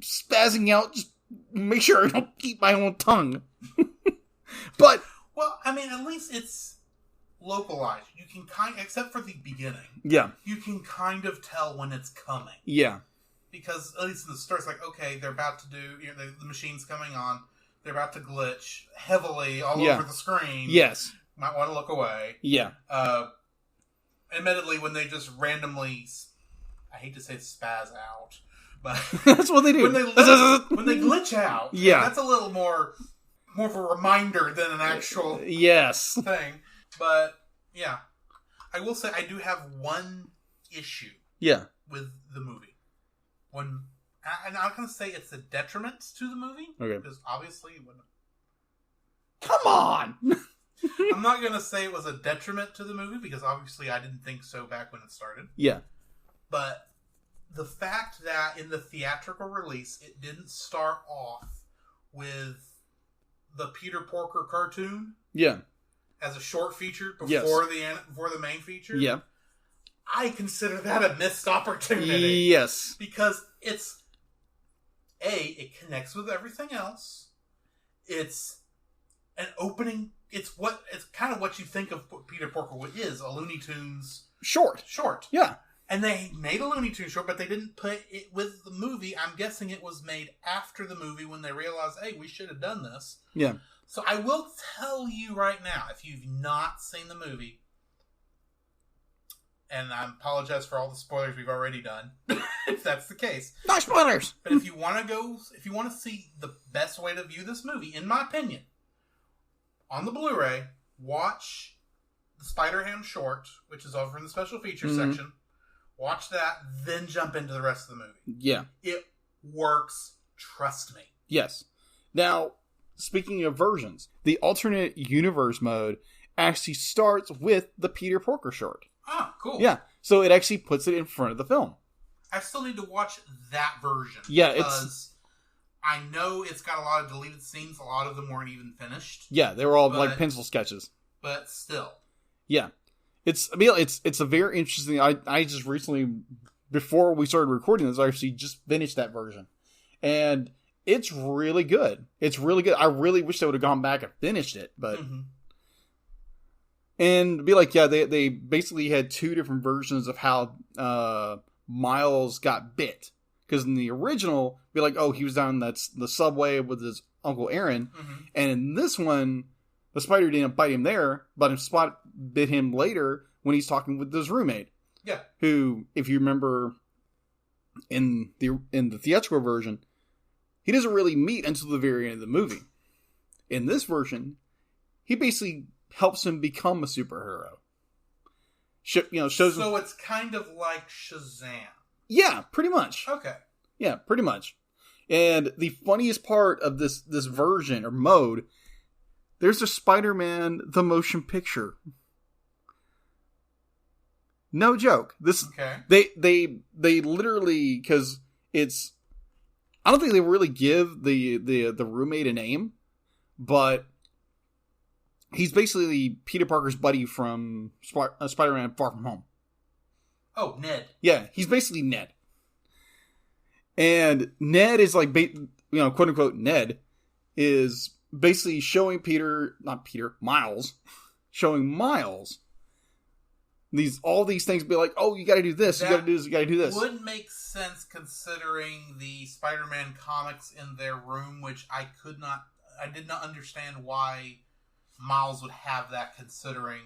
spazzing out, just make sure I don't eat my own tongue. But... Well, I mean, at least it's localized. You can except for the beginning. Yeah. You can kind of tell when it's coming. Yeah. Because, at least in the start, it's like, okay, they're about to do, the machine's coming on. They're about to glitch heavily all over the screen. Yes. Might want to look away. Yeah. Admittedly, when they just randomly, I hate to say spaz out, but that's what they do. When they glitch out, that's a little more of a reminder than an actual thing. But yeah, I will say I do have one issue. Yeah. With the movie, and I'm not going to say it's a detriment to the movie, because obviously, come on. I'm not going to say it was a detriment to the movie, because obviously I didn't think so back when it started. Yeah. But the fact that in the theatrical release, it didn't start off with the Peter Porker cartoon. Yeah. As a short feature before the main feature. Yeah. I consider that a missed opportunity. Yes. Because it connects with everything else. It's an opening. It's kind of what you think of what Peter Porker is, a Looney Tunes short. Short. Yeah. And they made a Looney Tunes short, but they didn't put it with the movie. I'm guessing it was made after the movie when they realized, hey, we should have done this. Yeah. So I will tell you right now, if you've not seen the movie, and I apologize for all the spoilers we've already done, if that's the case. No spoilers! But if you want to see the best way to view this movie, in my opinion, on the Blu-ray, watch the Spider-Ham short, which is over in the special features section. Watch that, then jump into the rest of the movie. Yeah. It works, trust me. Yes. Now, speaking of versions, the alternate universe mode actually starts with the Peter Porker short. Ah, cool. Yeah. So it actually puts it in front of the film. I still need to watch that version. Yeah, because I know it's got a lot of deleted scenes. A lot of them weren't even finished. Yeah, they were all like pencil sketches. But still. Yeah. It's a very interesting. I just recently, before we started recording this, I actually just finished that version, and it's really good. It's really good. I really wish they would have gone back and finished it, but and be like, yeah, they basically had two different versions of how Miles got bit, because in the original, be like, oh, he was down the subway with his Uncle Aaron, and in this one, the spider didn't bite him there, but Spot bit him later when he's talking with his roommate. Yeah. Who, if you remember, in the theatrical version, he doesn't really meet until the very end of the movie. In this version, he basically helps him become a superhero. Shows so it's kind of like Shazam. Yeah, pretty much. Okay. Yeah, pretty much. And the funniest part of this version or mode, there's a Spider-Man the motion picture. No joke. They literally, because it's, I don't think they really give the roommate a name, but he's basically Peter Parker's buddy from Spider-Man Far From Home. Oh, Ned. Yeah, he's basically Ned. And Ned is like, quote unquote, Ned is basically showing Miles, showing Miles all these things, be like, oh, you gotta do this, you gotta do this, you gotta do this. Would make sense considering the Spider-Man comics in their room, which I did not understand why Miles would have that, considering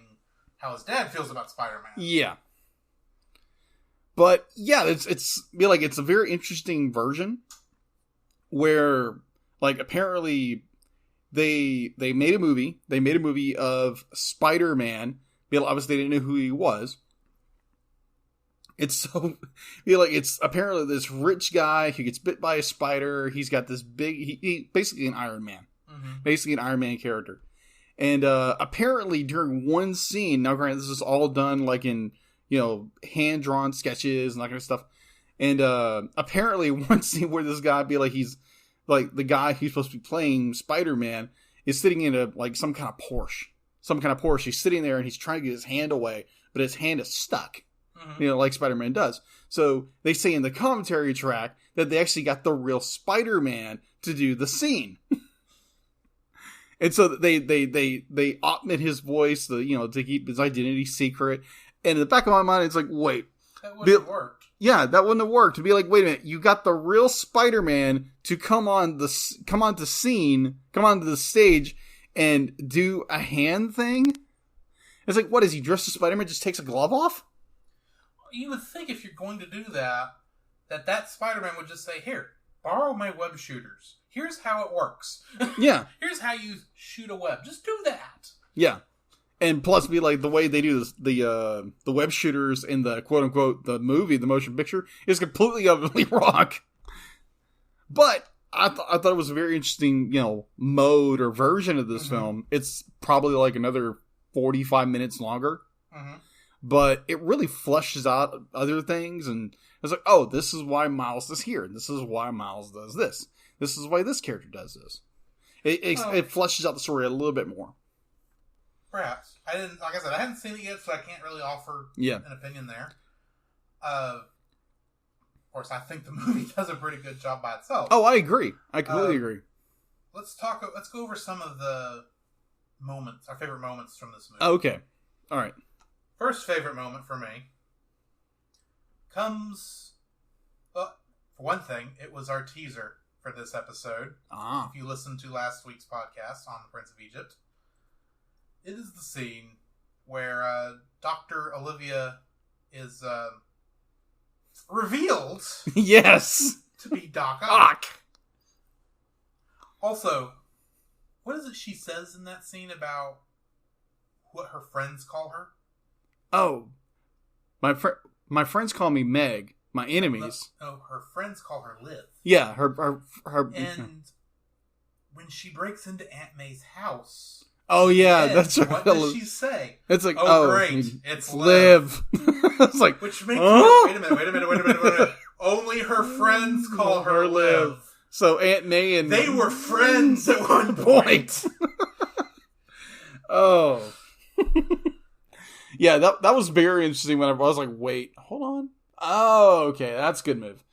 how his dad feels about Spider-Man. Yeah. But yeah, it's a very interesting version where, like, apparently they made a movie. They made a movie of Spider-Man. Obviously, they didn't know who he was. It's apparently this rich guy who gets bit by a spider. He's got this big, he basically an Iron Man, basically an Iron Man character. And apparently during one scene, now granted, this is all done like in, hand drawn sketches and that kind of stuff. And apparently one scene where this guy he's like the guy who's supposed to be playing Spider-Man is sitting in some kind of Porsche. He's sitting there and he's trying to get his hand away, but his hand is stuck. Like Spider-Man does. So they say in the commentary track that they actually got the real Spider-Man to do the scene. And so they augment his voice to keep his identity secret. And in the back of my mind, it's like, wait. That wouldn't have worked. Yeah, that wouldn't have worked. To be like, wait a minute, you got the real Spider-Man to come onto the stage and do a hand thing? It's like, what is he dressed as Spider-Man? Just takes a glove off? You would think if you're going to do that Spider-Man would just say, here, borrow my web shooters. Here's how it works. Yeah. Here's how you shoot a web. Just do that. Yeah. And plus, be like, the way they do this, the web shooters in the quote unquote the movie, the motion picture, is completely utterly wrong. But I thought it was a very interesting, mode or version of this film. It's probably like another 45 minutes longer. But it really fleshes out other things, and it's like, oh, this is why Miles is here. This is why Miles does this. This is why this character does this. It fleshes out the story a little bit more. Perhaps. I hadn't seen it yet, so I can't really offer an opinion there. Of course, I think the movie does a pretty good job by itself. Oh, I agree. I completely agree. Let's go over some of the moments, our favorite moments from this movie. Oh, okay. All right. First favorite moment for me comes... Well, for one thing, it was our teaser for this episode. Ah. If you listened to last week's podcast on the Prince of Egypt, it is the scene where Dr. Olivia is revealed Yes! to be Doc Ock. Ock! Also, what is it she says in that scene about what her friends call her? Oh. My friends call me Meg. My enemies. No, her friends call her Liv. Yeah, her And when she breaks into Aunt May's house... Oh, yeah, Ed, that's what does she say? It's like, great, it's Liv. It's like, which makes wait a minute. Only her friends call her Liv. So Aunt May and they were friends at one point. Oh, yeah, that was very interesting. Whenever I was like, wait, hold on. Oh, okay, that's a good move.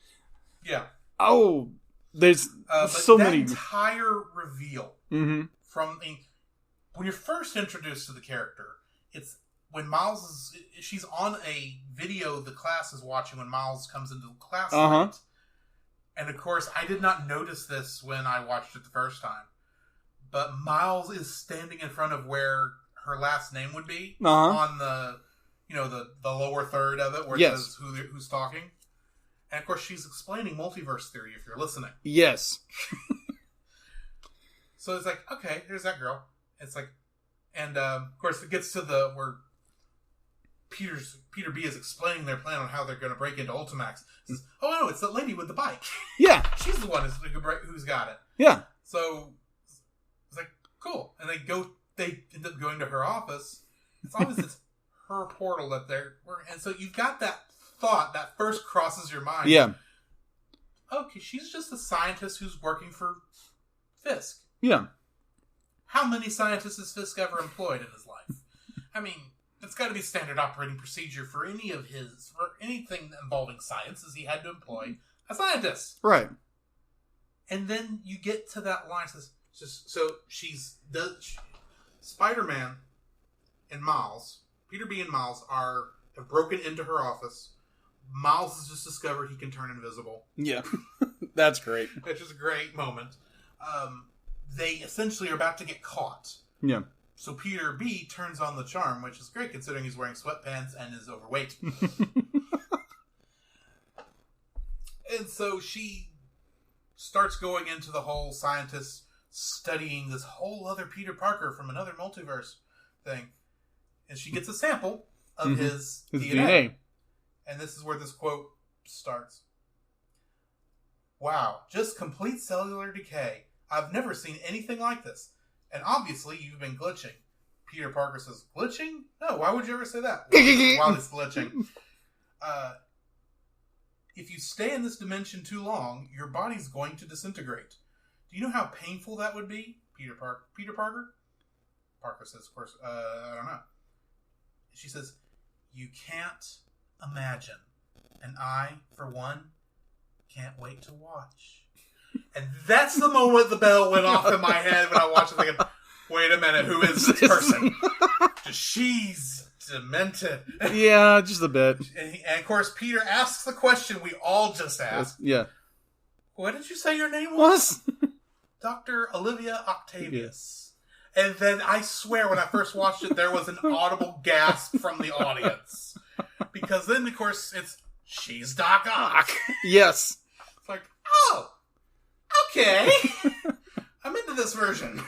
Yeah. Oh, there's so many entire reveal from when you're first introduced to the character. It's when she's on a video the class is watching when Miles comes into the class. And of course, I did not notice this when I watched it the first time. But Miles is standing in front of where her last name would be on the, the lower third of it where it says who's talking. And of course, she's explaining multiverse theory if you're listening. Yes. So it's like, okay, there's that girl. It's like, and of course, it gets to where Peter B is explaining their plan on how they're going to break into Ultimax. He says, oh no, it's the lady with the bike. Yeah. She's the one who's got it. Yeah. So it's like, cool. And they end up going to her office. It's obvious it's her portal that they're working. And so you've got that thought that first crosses your mind. Yeah. Okay, she's just a scientist who's working for Fisk. Yeah. How many scientists has Fisk ever employed in his life? I mean, it's got to be standard operating procedure for anything involving science, is he had to employ a scientist. Right. And then you get to that line. Spider-Man and Miles, Peter B and Miles have broken into her office. Miles has just discovered he can turn invisible. Yeah. That's great. Which is a great moment. They essentially are about to get caught. Yeah. So Peter B turns on the charm, which is great considering he's wearing sweatpants and is overweight. And so she starts going into the whole scientist studying this whole other Peter Parker from another multiverse thing. And she gets a sample of his DNA. And this is where this quote starts. Wow, just complete cellular decay. I've never seen anything like this. And obviously, you've been glitching. Peter Parker says, glitching? No, why would you ever say that? While he's glitching. If you stay in this dimension too long, your body's going to disintegrate. Do you know how painful that would be? Peter Parker? Parker says, of course, I don't know. She says, you can't imagine. And I, for one, can't wait to watch. And that's the moment the bell went off in my head when I watched it thinking, wait a minute, who is this person? She's demented. Yeah, just a bit. And of course, Peter asks the question we all just asked. Yeah. What did you say your name was? What? Dr. Olivia Octavius. Yeah. And then I swear when I first watched it, there was an audible gasp from the audience. Because then, of course, she's Doc Ock. Yes. It's like, oh, okay. I'm into this version.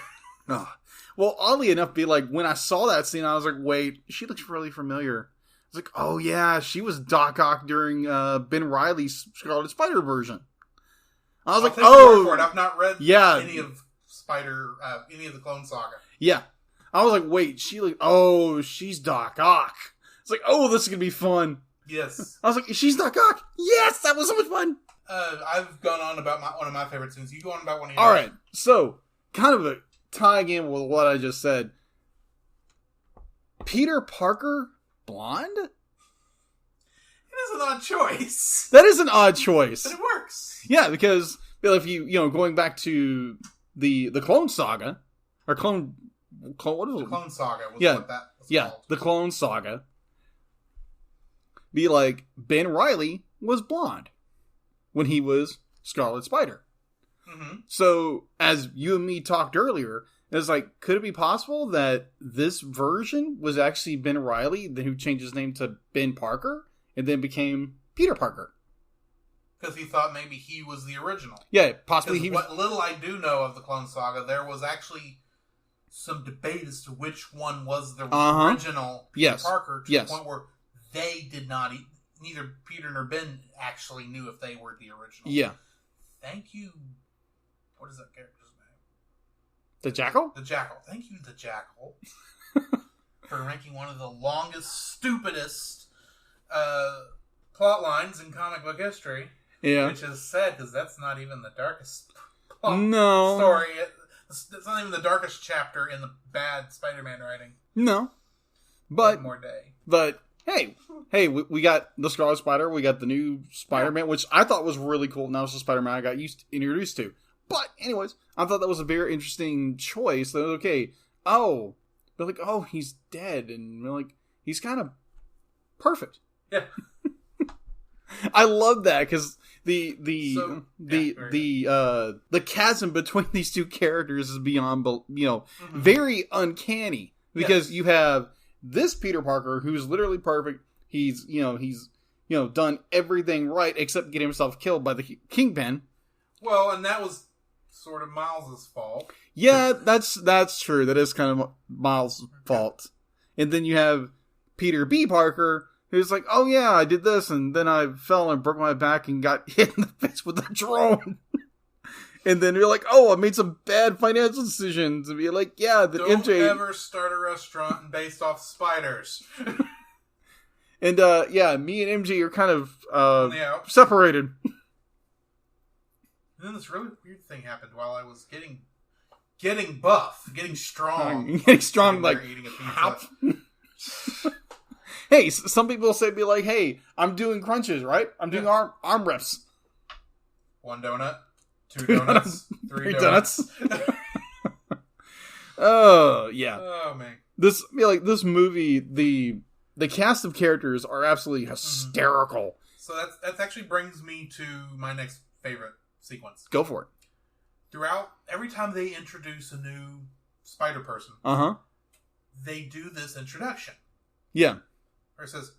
Oh. Well, oddly enough, when I saw that scene, I was like, wait, she looks really familiar. I was like, oh yeah, she was Doc Ock during Ben Reilly's Scarlet Spider version. I was like, oh, I've not read any of any of the Clone Saga. Yeah. I was like, wait, she's Doc Ock. It's like, oh, this is going to be fun. Yes. I was like, she's Doc Ock. Yes, that was so much fun. I've gone on about one of my favorite scenes. You go on about one of yours. All right. So, kind of tying in with what I just said. Peter Parker, blonde? It is an odd choice. That is an odd choice. But it works. Yeah, because if going back to the Clone Saga, or what was it? The Clone Saga was what that was called. The Clone Saga. Be like, Ben Reilly was blonde when he was Scarlet Spider. Mm-hmm. So, as you and me talked earlier, it's like, could it be possible that this version was actually Ben Reilly, who changed his name to Ben Parker, and then became Peter Parker? Because he thought maybe he was the original. Yeah, possibly he was. What little I do know of the Clone Saga, there was actually some debate as to which one was the original Peter Parker, to the point where they did not, neither Peter nor Ben actually knew if they were the original. Yeah. Thank you. What is that character's name? The Jackal? The Jackal. Thank you, the Jackal, for ranking one of the longest, stupidest plot lines in comic book history. Yeah. Which is sad, because that's not even the darkest story. It's not even the darkest chapter in the bad Spider-Man writing. No. But, One more day. But, hey, we got the Scarlet Spider, we got the new Spider-Man, which I thought was really cool. Now it's the Spider-Man I got introduced to. But, anyways, I thought that was a very interesting choice. That, okay, they're like, he's dead. And we're like, he's kind of perfect. Yeah. I love that, because the chasm between these two characters is beyond, very uncanny, because you have this Peter Parker who's literally perfect. He's done everything right except get himself killed by the Kingpin. Well, and that was sort of Miles's fault. Yeah, that's true. That is kind of Miles' fault. And then you have Peter B. Parker, who's like, oh yeah, I did this, and then I fell and broke my back and got hit in the face with a drone. And then you're like, I made some bad financial decisions. And be like, yeah, the Don't MJ... ever start a restaurant based off spiders. And, me and MJ are kind of separated. And then this really weird thing happened while I was getting buff, getting strong. Getting strong, like, eating a pizza. Hey, some people say, be like, hey, I'm doing crunches, right? I'm doing arm reps. 1 donut, 2 donuts, 3 donuts. Oh, yeah. Oh, man. This movie, the cast of characters are absolutely hysterical. So that actually brings me to my next favorite sequence. Go for it. Throughout, every time they introduce a new Spider person, they do this introduction. Yeah. Where it says,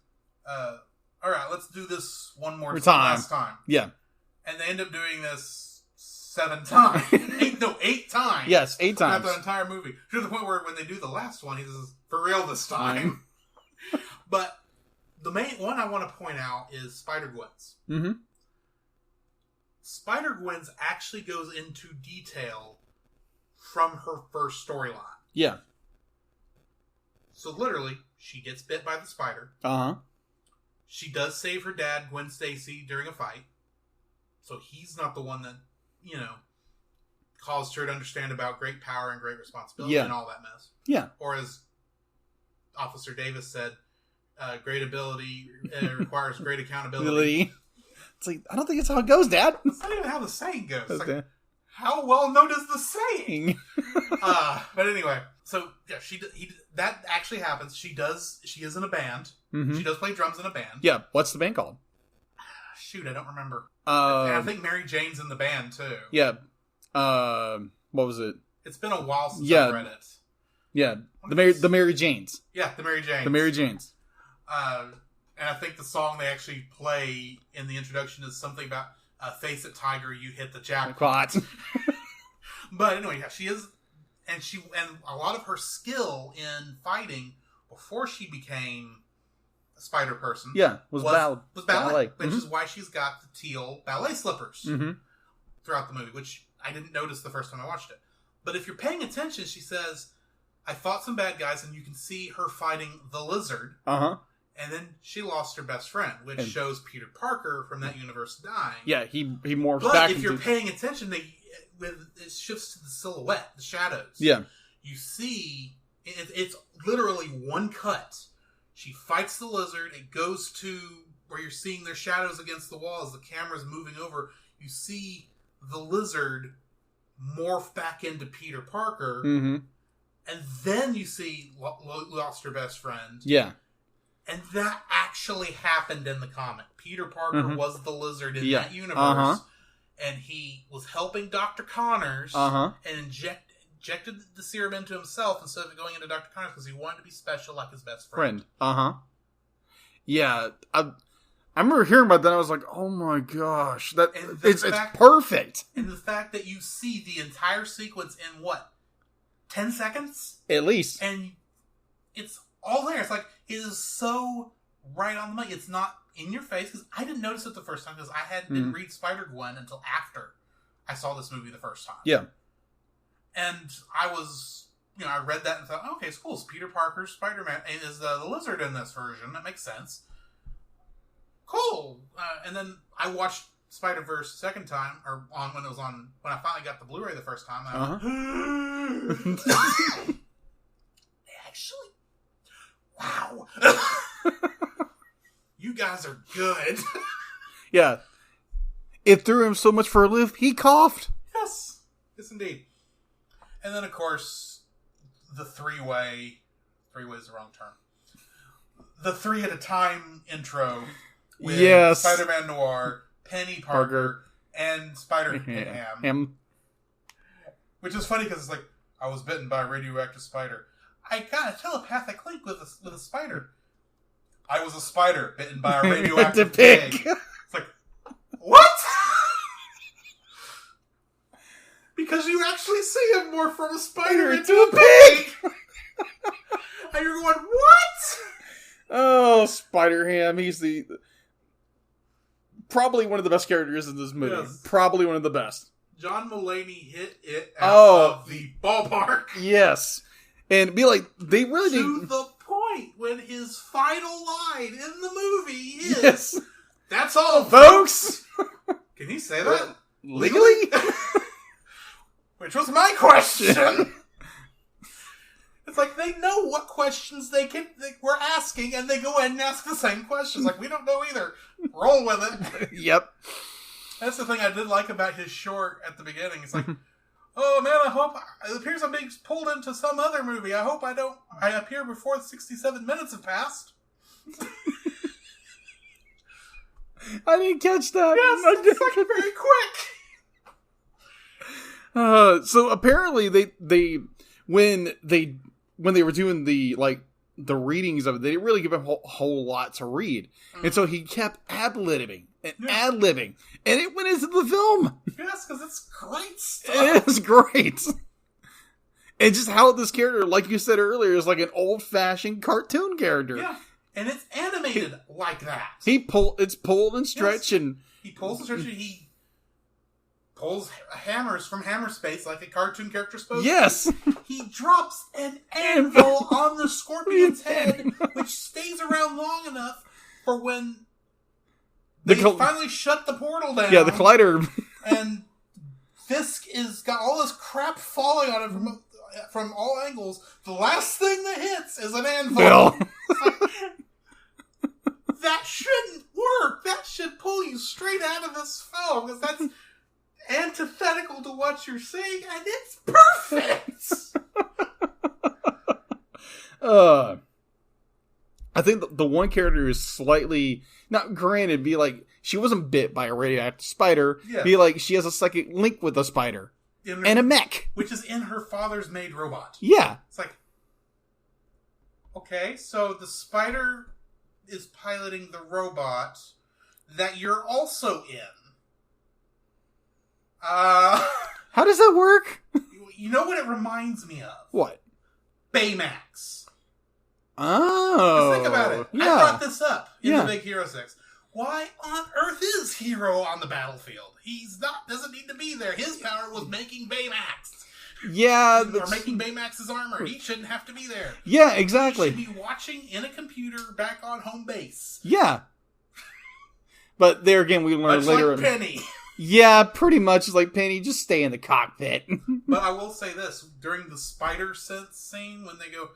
all right, let's do this one more last time. Yeah. And they end up doing this 7 times. 8 times. Yes, 8 times. Throughout the entire movie. To the point where when they do the last one, he says, for real this time. But the main one I want to point out is Spider-Gwen's. Mm-hmm. Spider-Gwen's actually goes into detail from her first storyline. Yeah. So literally, she gets bit by the spider. She does save her dad, Gwen Stacy, during a fight. So he's not the one that, caused her to understand about great power and great responsibility and all that mess. Yeah. Or as Officer Davis said, great ability requires great accountability. It's like, I don't think it's how it goes, Dad. That's not even how the saying goes. Okay. Like, how well known is the saying? But anyway, so yeah, that actually happens. She is in a band. Mm-hmm. She does play drums in a band. Yeah. What's the band called? Shoot, I don't remember. And I think Mary Jane's in the band too. Yeah. What was it? It's been a while since I've read it. Yeah. The Mary Janes. Yeah, the Mary Janes. The Mary Janes. And I think the song they actually play in the introduction is something about face it, tiger, you hit the jackpot. But anyway, yeah, she is, and a lot of her skill in fighting before she became a spider person, was ballet, which is why she's got the teal ballet slippers throughout the movie, which I didn't notice the first time I watched it. But if you're paying attention, she says, "I fought some bad guys," and you can see her fighting the lizard. And then she lost her best friend, which shows Peter Parker from that universe dying. Yeah, he morphs but back. But if you're paying attention, when it shifts to the silhouette, the shadows. Yeah, you see it's literally one cut. She fights the lizard. It goes to where you're seeing their shadows against the wall as the camera's moving over. You see the lizard morph back into Peter Parker, and then you see lost her best friend. Yeah. And that actually happened in the comic. Peter Parker was the Lizard in that universe. And he was helping Dr. Connors and injected the serum into himself instead of going into Dr. Connors because he wanted to be special like his best friend. Yeah, I remember hearing about that. I was like, "Oh my gosh, it's perfect!" And the fact that you see the entire sequence in 10 seconds at least, and it's all there. It's like it is so right on the money. It's not in your face because I didn't notice it the first time because I didn't read Spider-Gwen until after I saw this movie the first time. Yeah, and I was. I read that and thought, okay, it's cool. It's Peter Parker's Spider-Man. And is the Lizard in this version? That makes sense. Cool. And then I watched Spider-Verse the second time, or when I finally got the Blu-ray the first time. I went, actually, wow. You guys are good. Yeah. It threw him so much for a loop, he coughed. Yes. Yes, indeed. And then, of course, the three-way is the wrong term. The 3 at a time intro with Spider-Man Noir, Penny Parker, and Spider-Ham. Which is funny because it's like, I was bitten by a radioactive spider. I got a telepathic link with a spider. I was a spider bitten by a radioactive pig. It's like, what? Because you actually see him morph from a spider into a pig! And you're going, what? Oh, Spider-Ham. He's probably one of the best characters in this movie. Yes. Probably one of the best. John Mulaney hit it out of the ballpark. Yes. And be like, they really to the point when his final line in the movie is, that's all, folks! Can he say that? Legally? Which was my question. It's like they know what questions we're asking, and they go ahead and ask the same questions. Like, we don't know either. Roll with it. Yep. That's the thing I did like about his short at the beginning. It's like, oh man, it appears I'm being pulled into some other movie. I hope I appear before 67 minutes have passed. I didn't catch that. Yes, it's like very quick. So apparently they when they were doing the readings of it, they didn't really give him a whole lot to read, and so he kept ad-libbing and ad-libbing, and it went into the film. Yes, because it's great stuff. It is great, and just how this character, like you said earlier, is like an old-fashioned cartoon character. Yeah, and it's animated like that. It's pulled and stretched, and he pulls and stretches. He pulls hammers from hammer space like a cartoon character supposed to. Yes! He drops an anvil on the Scorpion's head, which stays around long enough for when they finally shut the portal down. Yeah, the collider. And Fisk is got all this crap falling on him from all angles. The last thing that hits is an anvil. That shouldn't work. That should pull you straight out of this film, because that's antithetical to what you're seeing, and it's perfect. I think the one character is slightly, not granted, be like, she wasn't bit by a radioactive spider. Yeah. Be like, she has a psychic link with a spider and a mech, which is in her father's made robot. Yeah, it's like, okay, so the spider is piloting the robot that you're also in. How does that work? You know what it reminds me of? What? Baymax. Oh. Just think about it. Yeah. I brought this up in the Big Hero 6. Why on earth is Hero on the battlefield? Doesn't need to be there. His power was making Baymax. Yeah. Or making Baymax's armor. He shouldn't have to be there. Yeah, exactly. He should be watching in a computer back on home base. Yeah. But there again, we learned later. Like Penny. Yeah, pretty much like Penny. Just stay in the cockpit. But I will say this: during the spider sense scene, when they go,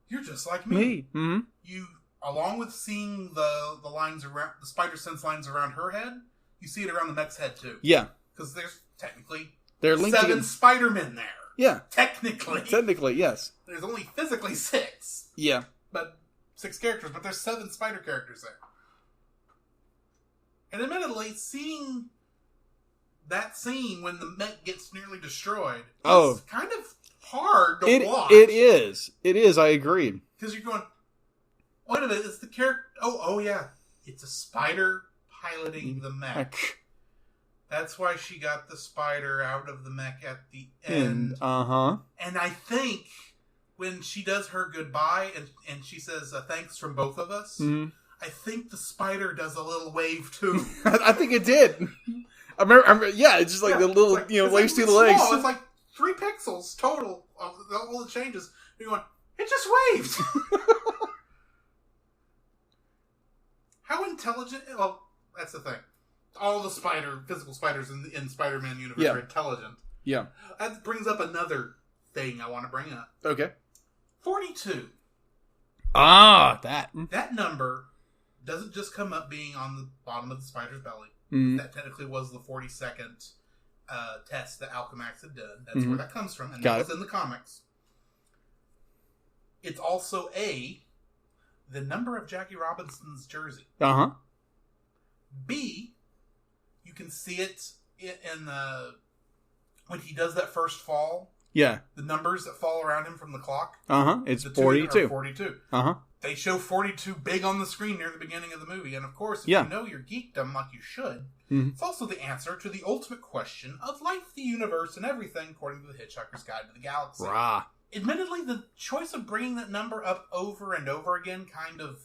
"You're just like me," Mm-hmm. You, along with seeing the lines around the spider sense lines around her head, you see it around the mech's head too. Yeah, because there's technically there are 7 Spider-Men there. Yeah, technically, yes. There's only physically 6. Yeah, but 6 characters, but there's 7 spider characters there. And admittedly, seeing that scene when the mech gets nearly destroyed is kind of hard to watch. It is. It is, I agree. Because you're going, wait a minute, is the character... Oh, yeah. It's a spider piloting the mech. That's why she got the spider out of the mech at the end. Uh-huh. And I think when she does her goodbye and she says thanks from both of us, I think the spider does a little wave too. I think it did. I remember, yeah, it's just like the little, like, waves through the legs. It's like 3 pixels total of all the changes. You're going, it just waved. How intelligent? Well, that's the thing. All the physical spiders in Spider-Man universe are intelligent. Yeah. That brings up another thing I want to bring up. Okay. 42. That. That number doesn't just come up being on the bottom of the spider's belly. That technically was the 42nd test that Alchemax had done. That's where that comes from, and that was in the comics. It's also the number of Jackie Robinson's jersey. Uh-huh. B, you can see it in the when he does that first fall. Yeah. The numbers that fall around him from the clock. Uh-huh. It's 42. 42. Uh-huh. They show 42 big on the screen near the beginning of the movie. And of course, if you know your geekdom like you should, it's also the answer to the ultimate question of life, the universe, and everything according to the Hitchhiker's Guide to the Galaxy. Rah. Admittedly, the choice of bringing that number up over and over again kind of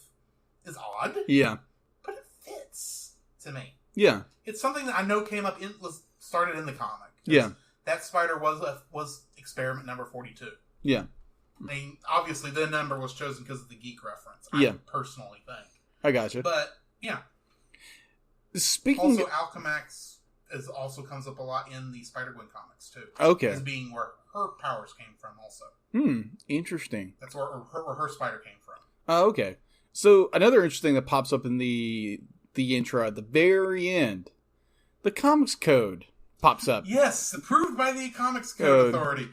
is odd. Yeah. But it fits to me. Yeah. It's something that I know started in the comic. Yeah. That spider was experiment number 42. Yeah. I mean, obviously, the number was chosen because of the geek reference. I personally think. I gotcha. But, yeah. Speaking also, Alchemax also comes up a lot in the Spider-Gwen comics, too. Okay. As being where her powers came from, also. Interesting. That's where her spider came from. Oh, okay. So, another interesting that pops up in the intro at the very end, the Comics Code pops up. Yes, approved by the Comics Code Authority.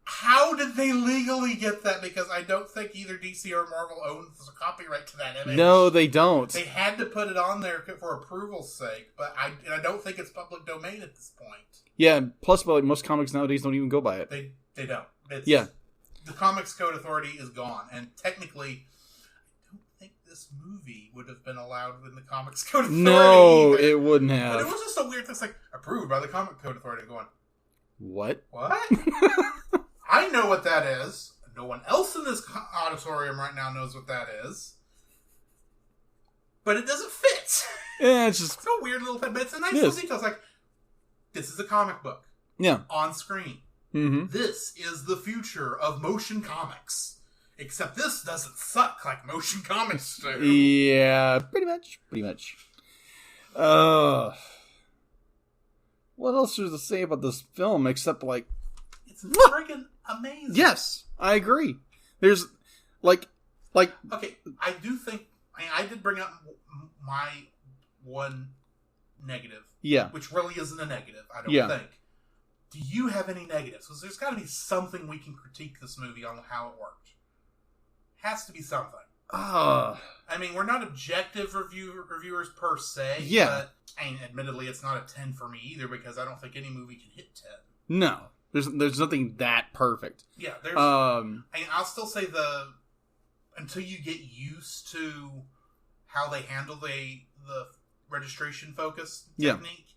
How did they legally get that? Because I don't think either DC or Marvel owns the copyright to that image. No, they don't. They had to put it on there for approval's sake, but I don't think it's public domain at this point. Yeah, plus, most comics nowadays don't even go by it. They don't. Yeah. The Comics Code Authority is gone, and technically, I don't think this movie would have been allowed in the Comics Code Authority No, either. it wouldn't have. But it was just a weird thing. It's like, approved by the Comic Code Authority. Going, what? I know what that is. No one else in this auditorium right now knows what that is. But it doesn't fit. Yeah, it's just... It's a weird little thing, but it's a nice little detail. It's like, this is a comic book. Yeah. On screen. Mm-hmm. This is the future of motion comics. Except this doesn't suck like motion comics do. Yeah, pretty much. What else is to say about this film except, like... It's friggin' amazing. Yes, I agree. There's, like... Okay, I do think... I did bring up my one negative. Yeah. Which really isn't a negative, I don't think. Do you have any negatives? Because there's got to be something we can critique this movie on how it worked. Has to be something. I mean, we're not objective reviewers per se. Yeah. But, admittedly, it's not a 10 for me either because I don't think any movie can hit 10. No. There's nothing that perfect. Yeah. I'll still say until you get used to how they handle the registration focus technique,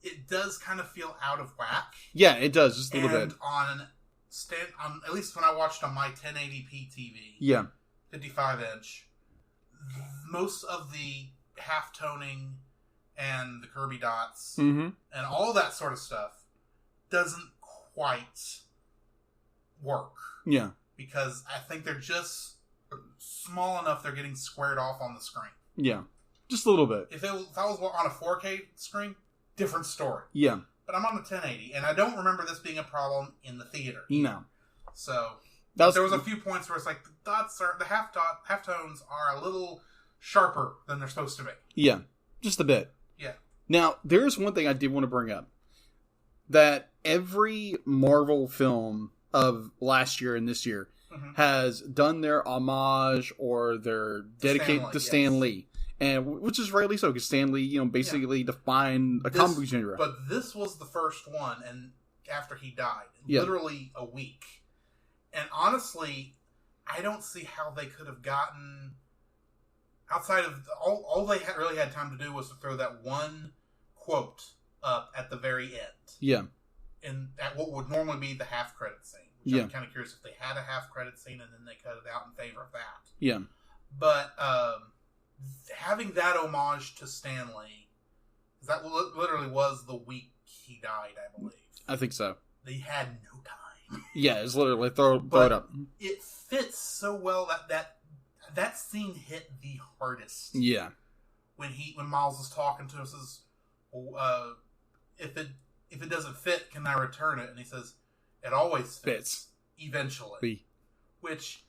it does kind of feel out of whack. Yeah, it does, just a little bit. On at least when I watched on my 1080p TV, 55-inch, most of the half-toning and the Kirby dots and all that sort of stuff doesn't quite work. Yeah. Because I think they're just small enough they're getting squared off on the screen. Yeah. Just a little bit. If I was on a 4K screen, different story. Yeah. But I'm on the 1080, and I don't remember this being a problem in the theater. No. So there was a few points where it's like the halftones are a little sharper than they're supposed to be. Yeah. Just a bit. Yeah. Now, there's one thing I did want to bring up. That every Marvel film of last year and this year has done their homage or their dedicated to Stan Lee. And which is rightly so, because Stan Lee, basically defined a comic book genre. But this was the first one, and after he died, literally a week. And honestly, I don't see how they could have gotten outside of all they really had time to do was to throw that one quote up at the very end. Yeah. And at what would normally be the half credit scene. Which I'm kind of curious if they had a half credit scene and then they cut it out in favor of that. Yeah. But having that homage to Stan Lee, that literally was the week he died, I believe. I think so. They had no time. Yeah, it's literally throw it up. It fits so well that scene hit the hardest. Yeah. When Miles is talking to him, says, "If it doesn't fit, can I return it?" And he says, "It always fits. Eventually." Which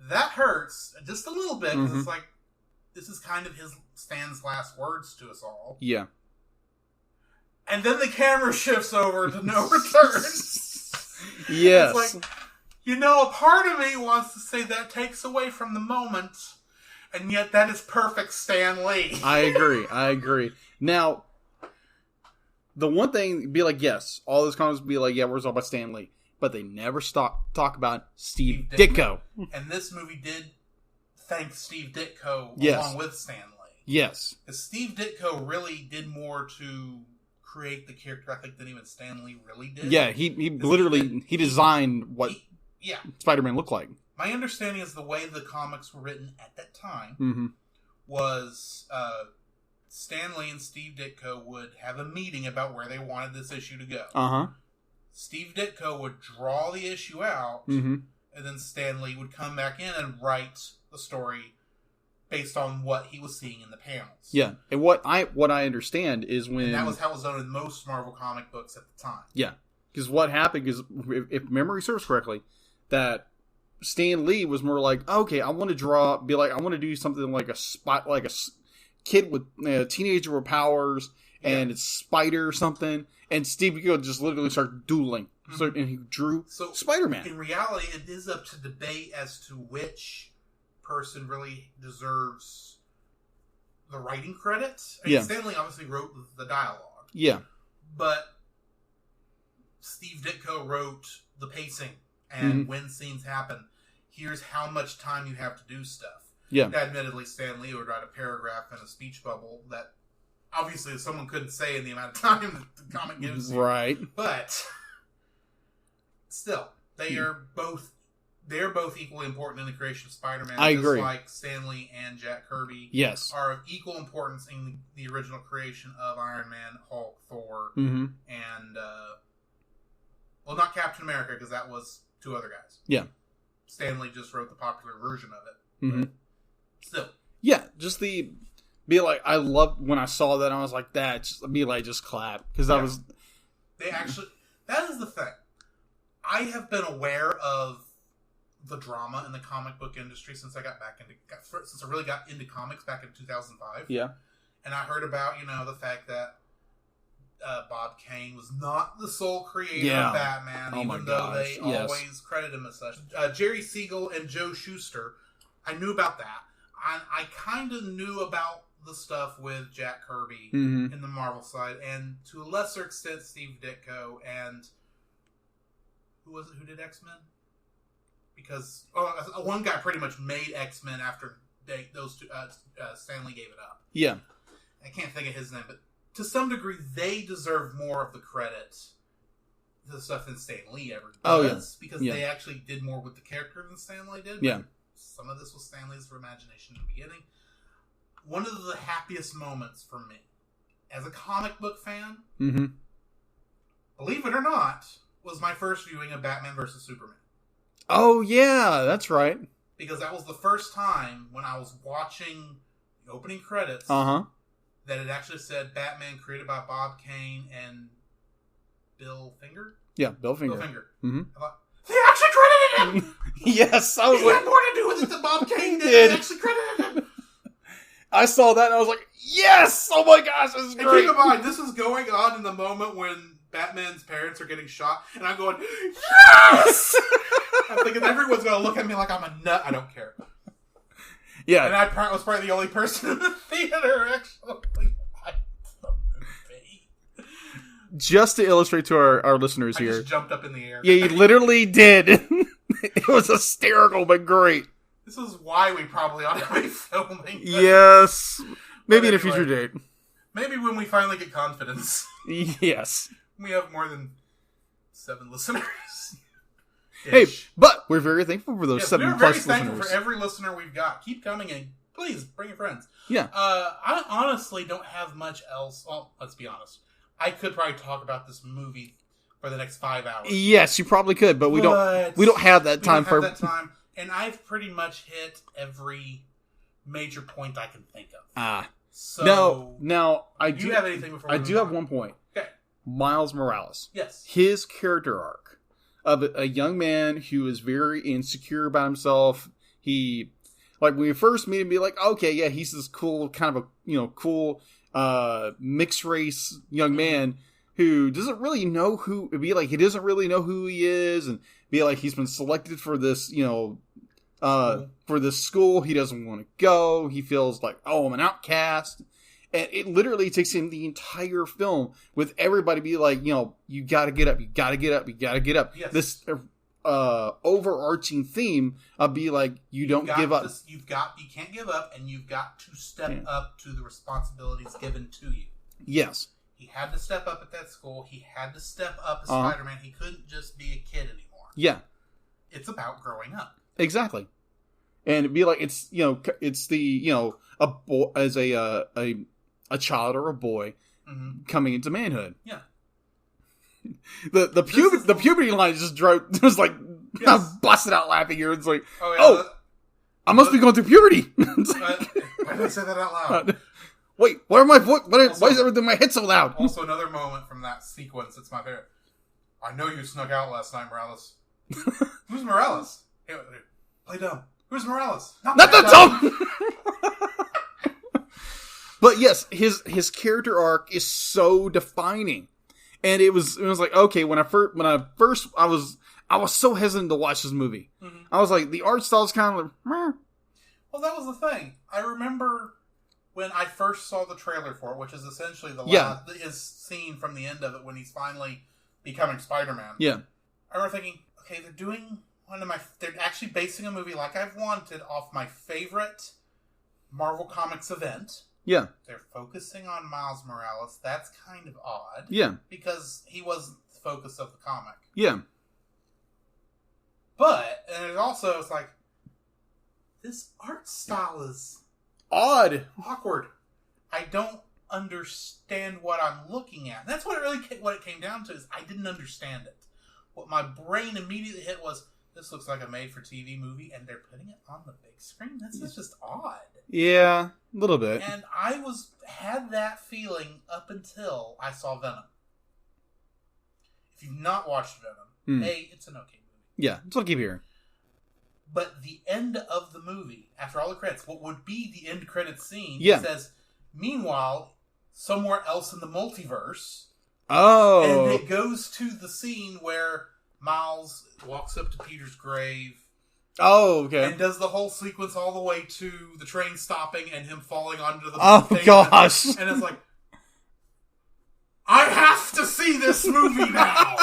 that hurts just a little bit because it's like this is kind of Stan's last words to us all. Yeah. And then the camera shifts over to no return. Yes. It's like, a part of me wants to say that takes away from the moment, and yet that is perfect Stan Lee. I agree. Now, the one thing, be like, yes, all those comments be like, yeah, we're all about Stan Lee. But they never talk about Steve Ditko. And this movie did thank Steve Ditko along with Stan Lee. Yes. Because Steve Ditko really did more to create the character, I think, than even Stan Lee really did. Yeah, he literally designed what Spider-Man looked like. My understanding is the way the comics were written at that time was Stan Lee and Steve Ditko would have a meeting about where they wanted this issue to go. Uh-huh. Steve Ditko would draw the issue out, and then Stan Lee would come back in and write the story based on what he was seeing in the panels. Yeah, and what I understand is when... And that was how it was done in most Marvel comic books at the time. Yeah, because what happened is, if memory serves correctly, that Stan Lee was more like, okay, I want to do something like a kid with a teenager with powers, and it's Spider or something, and Steve Ditko just literally started dueling. So, and he drew Spider-Man. In reality, it is up to debate as to which person really deserves the writing credit. Stan Lee obviously wrote the dialogue. Yeah. But Steve Ditko wrote the pacing and when scenes happen. Here's how much time you have to do stuff. Yeah. Admittedly, Stan Lee would write a paragraph in a speech bubble that obviously someone couldn't say in the amount of time that the comic gives you. Right. But still, they're both equally important in the creation of Spider-Man. I agree. Just like Stan Lee and Jack Kirby are of equal importance in the original creation of Iron Man, Hulk, Thor, and not Captain America, because that was two other guys. Yeah. Stan Lee just wrote the popular version of it. Still. Yeah, just I loved when I saw that, I was like, just clap. Because that was... That is the thing. I have been aware of the drama in the comic book industry since I really got into comics back in 2005. Yeah. And I heard about, the fact that Bob Kane was not the sole creator of Batman, even though they always credit him as such. Jerry Siegel and Joe Shuster, I knew about that. I kind of knew about the stuff with Jack Kirby in the Marvel side, and to a lesser extent, Steve Ditko, and who was it who did X-Men? Because one guy pretty much made X-Men after those two, Stan Lee gave it up. Yeah. I can't think of his name, but to some degree, they deserve more of the credit, the stuff than Stan Lee ever does, because they actually did more with the character than Stan Lee did. Yeah. Some of this was Stan Lee's imagination in the beginning. One of the happiest moments for me, as a comic book fan, believe it or not, was my first viewing of Batman vs. Superman. Oh, yeah, that's right. Because that was the first time when I was watching the opening credits that it actually said Batman created by Bob Kane and Bill Finger? Yeah, Bill Finger. I thought, they actually credited him! Yes, I was he had more to do with it than Bob Kane did. They actually credited him! I saw that and I was like, yes! Oh my gosh, this is great! And keep in mind, this is going on in the moment when Batman's parents are getting shot, and I'm going, yes! I'm thinking everyone's going to look at me like I'm a nut. I don't care. Yeah. And I was probably the only person in the theater actually liked the movie. Just to illustrate to our listeners here. I just jumped up in the air. Yeah, you literally did. It was hysterical, but great. This is why we probably ought to be filming. Yes. Maybe in a anyway, future date. Maybe when we finally get confidence. Yes. We have more than 7 listeners. Hey, but we're very thankful for those 7 plus listeners. We're very thankful for every listener we've got. Keep coming in. Please, bring your friends. Yeah. I honestly don't have much else. Well, let's be honest. I could probably talk about this movie for the next 5 hours. Yes, you probably could, but we don't have that time for that time. And I've pretty much hit every major point I can think of. So now I do you have anything before I do have one point. Okay. Miles Morales. Yes. His character arc of a young man who is very insecure about himself. He, like, when we first meet him, be like, okay, yeah, he's this cool, kind of a, cool, mixed race young man who doesn't really know he doesn't really know who he is, and be like, he's been selected for this, for this school. He doesn't want to go. He feels like, oh, I'm an outcast. And it literally takes him the entire film with everybody be like, you got to get up, you got to get up, you got to get up. Yes. This overarching theme of be like, you don't give up. You can't give up, and you've got to step up to the responsibilities given to you. Yes. He had to step up at that school. He had to step up as Spider-Man. He couldn't just be a kid anymore. Yeah. It's about growing up. Exactly. And it'd be like, it's the, a boy, as a child or a boy coming into manhood. Yeah. The puberty line just was like, I busted out laughing here. It's like, I must be going through puberty. Why did I say that out loud? Wait, why is everything in my head so loud? Also, another moment from that sequence. It's my favorite. I know you snuck out last night, Morales. Who's Morales? Hey, play dumb. Who's Morales? Not that dumb. But yes, his character arc is so defining, and it was like, okay, when I first I was so hesitant to watch this movie. Mm-hmm. I was like, the art style is kind of like, meh. Well, that was the thing. I remember when I first saw the trailer for it, which is essentially his scene from the end of it when he's finally becoming Spider-Man. Yeah. I remember thinking, okay, they're actually basing a movie like I've wanted off my favorite Marvel Comics event. Yeah. They're focusing on Miles Morales. That's kind of odd. Yeah. Because he wasn't the focus of the comic. Yeah. But, and it's like, this art style is odd. Awkward. I don't understand what I'm looking at. That's what it came down to, is I didn't understand it. What my brain immediately hit was, this looks like a made-for-TV movie, and they're putting it on the big screen? That's just odd. Yeah, a little bit. And I had that feeling up until I saw Venom. If you've not watched Venom, it's an okay movie. Yeah, that's what I keep hearing. But the end of the movie, after all the credits, what would be the end credits scene, says, meanwhile, somewhere else in the multiverse. Oh. And it goes to the scene where Miles walks up to Peter's grave. Oh, okay. And does the whole sequence all the way to the train stopping and him falling onto the pavement. Gosh. And it's like, I have to see this movie now.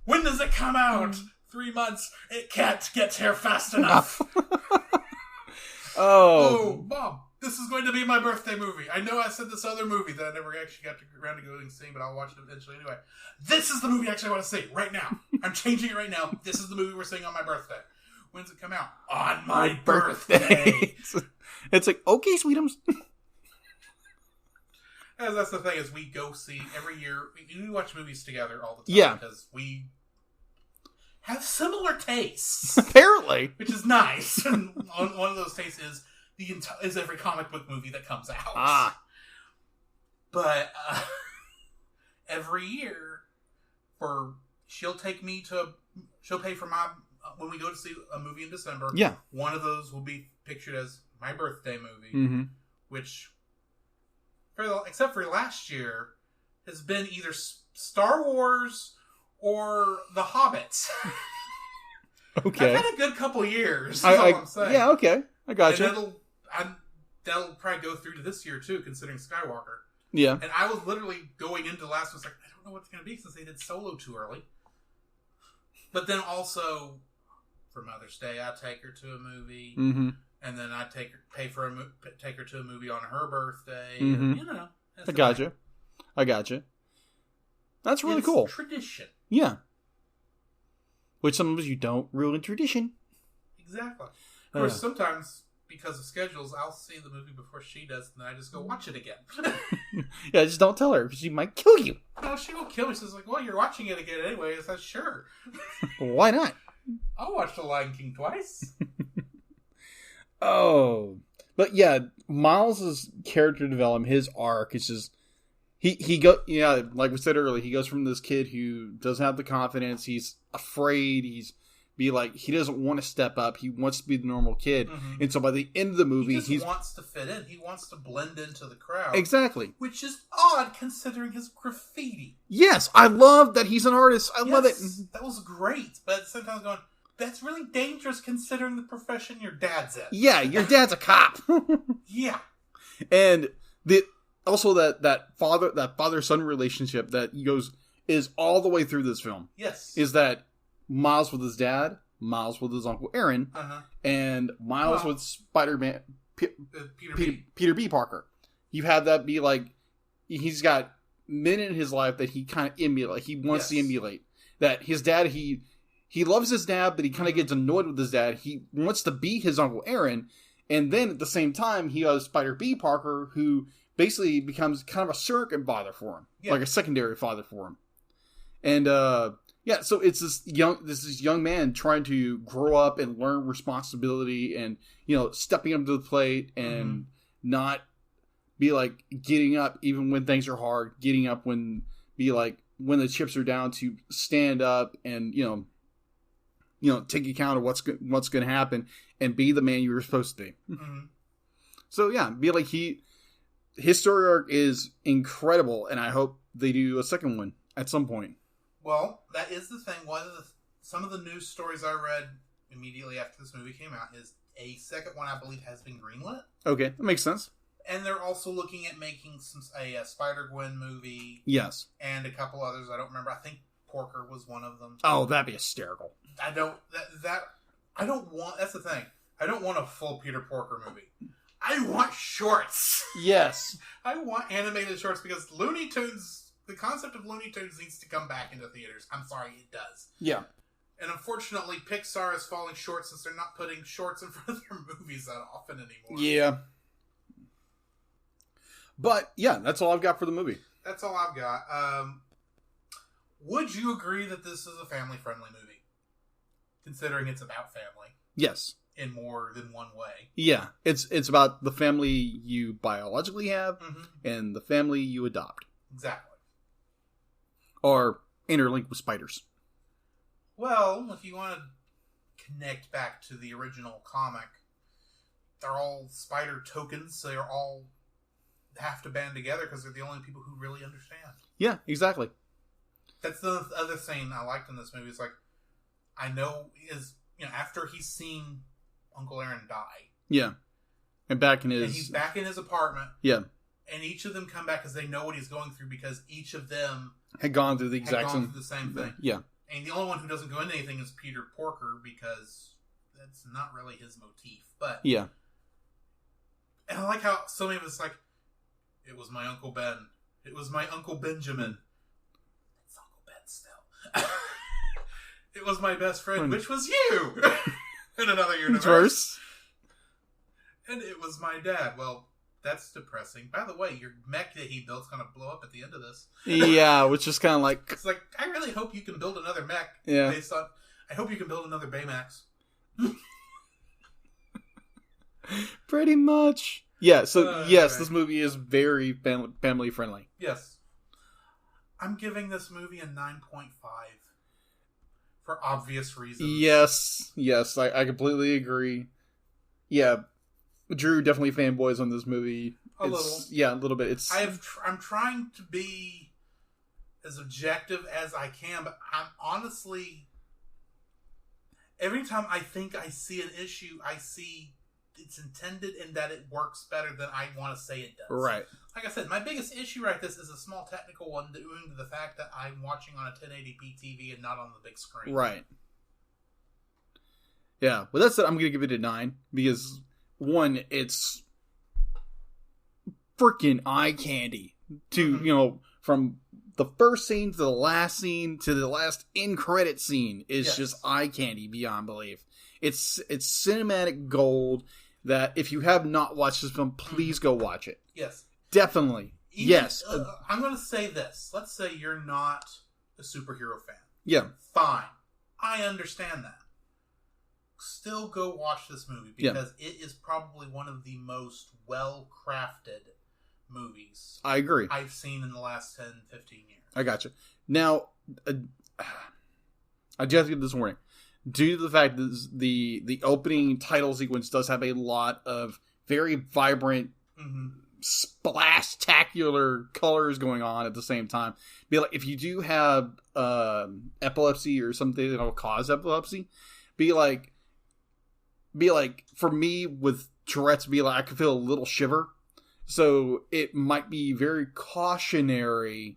When does it come out? 3 months. It can't get here fast enough. Oh, Mom, this is going to be my birthday movie. I know I said this other movie that I never actually got around to going and seeing, but I'll watch it eventually anyway. This is the movie I actually want to see right now. I'm changing it right now. This is the movie we're seeing on my birthday. When's it come out? On my birthday. It's like, okay, sweetums. As that's the thing, is we go see every year. We watch movies together all the time. Yeah. Because we have similar tastes. Apparently. Which is nice. And one of those tastes is every comic book movie that comes out. But every year, she'll pay for my, when we go to see a movie in December, one of those will be pictured as my birthday movie, which, except for last year, has been either Star Wars or The Hobbit. Okay. I've had a good couple years. That's all I'm saying. Yeah, okay. I got you. That'll probably go through to this year, too, considering Skywalker. Yeah. And I was literally going into the last one, like, I don't know what it's going to be since they did Solo too early. But then also, for Mother's Day, I take her to a movie. Mm-hmm. And then I take her to a movie on her birthday. Mm-hmm. And, you know. I got you. That's really cool. Tradition. Yeah. Which sometimes you don't ruin tradition. Exactly. Of course, sometimes, because of schedules, I'll see the movie before she does, and then I just go watch it again. Yeah, just don't tell her, because she might kill you. No, she won't kill me. She's like, well, you're watching it again anyway. I said, sure. Why not? I'll watch The Lion King twice. Oh. But yeah, Miles' character development, his arc, is just... like we said earlier, he goes from this kid who doesn't have the confidence, he's afraid, he doesn't want to step up, he wants to be the normal kid. Mm-hmm. And so by the end of the movie, he wants to fit in, he wants to blend into the crowd. Exactly. Which is odd considering his graffiti. Yes, I love that he's an artist. I love it. That was great, but at the same time going, that's really dangerous considering the profession your dad's in. Yeah, your dad's a cop. Yeah. And also that father-son relationship that is all the way through this film. Yes. Is that Miles with his dad, Miles with his Uncle Aaron, and Miles with Spider-Man, Peter B. Parker. You have that be like, he's got men in his life that he kind of emulate. He wants to emulate. That his dad, he loves his dad, but he kind of gets annoyed with his dad. He wants to be his Uncle Aaron, and then at the same time, he has Spider B. Parker, who basically becomes kind of a surrogate father for him, like a secondary father for him. And so it's this young man trying to grow up and learn responsibility, and stepping up to the plate and not be like getting up even when things are hard, getting up when the chips are down, to stand up and take account of what's going to happen and be the man you were supposed to be. Mm-hmm. So yeah, be like his story arc is incredible, and I hope they do a second one at some point. Well, that is the thing. Some of the news stories I read immediately after this movie came out is a second one, I believe, has been greenlit. Okay, that makes sense. And they're also looking at making a Spider-Gwen movie. Yes. And a couple others I don't remember. I think Porker was one of them. Oh, that'd be hysterical. That's the thing. I don't want a full Peter Porker movie. I want shorts. Yes. I want animated shorts because Looney Tunes, the concept of Looney Tunes needs to come back into theaters. I'm sorry, it does. Yeah. And unfortunately, Pixar is falling short since they're not putting shorts in front of their movies that often anymore. Yeah. But, yeah, that's all I've got for the movie. That's all I've got. Would you agree that this is a family-friendly movie? Considering it's about family. Yes. In more than one way. Yeah. It's about the family you biologically have and the family you adopt. Exactly. Or interlink with spiders. Well, if you want to connect back to the original comic, they're all spider tokens, so they're all have to band together because they're the only people who really understand. Yeah, exactly. That's the other thing I liked in this movie. Is like, I know after he's seen Uncle Aaron die. Yeah. And he's back in his apartment. Yeah. And each of them come back because they know what he's going through because each of them had gone through the same thing. Yeah. And the only one who doesn't go into anything is Peter Porker because that's not really his motif. But yeah. And I like how so many of us like, it was my Uncle Ben. It was my Uncle Benjamin. It's Uncle Ben still. It was my best friend, which was you in another universe. And it was my dad. Well, that's depressing. By the way, your mech that he built's going to blow up at the end of this. Yeah, which is kind of like... It's like, I really hope you can build another mech. Yeah. Based on, I hope you can build another Baymax. Pretty much. Yeah, so yes, right. This movie is very family friendly. Yes. I'm giving this movie a 9.5 for obvious reasons. Yes, I completely agree. Yeah, Drew definitely fanboys on this movie. A little. Yeah, a little bit. I'm trying to be as objective as I can, but I'm honestly... every time I think I see an issue, I see it's intended and that it works better than I want to say it does. Right. Like I said, my biggest issue right this is a small technical one due to the fact that I'm watching on a 1080p TV and not on the big screen. Right. Yeah, but that said, I'm going to give it a 9 because, one, it's freaking eye candy to, from the first scene to the last scene to the last end credit scene is just eye candy beyond belief. It's cinematic gold that if you have not watched this film, please go watch it. Yes. Definitely. Yes. I'm going to say this. Let's say you're not a superhero fan. Yeah. Fine. I understand that. Still go watch this movie because it is probably one of the most well-crafted movies I agree. I've seen in the last 10, 15 years. I gotcha. Now, I just get this warning. Due to the fact that the opening title sequence does have a lot of very vibrant, splash-tacular colors going on at the same time. Be like, if you do have epilepsy or something that'll cause epilepsy, be like, for me with Tourette's, I could feel a little shiver. So it might be very cautionary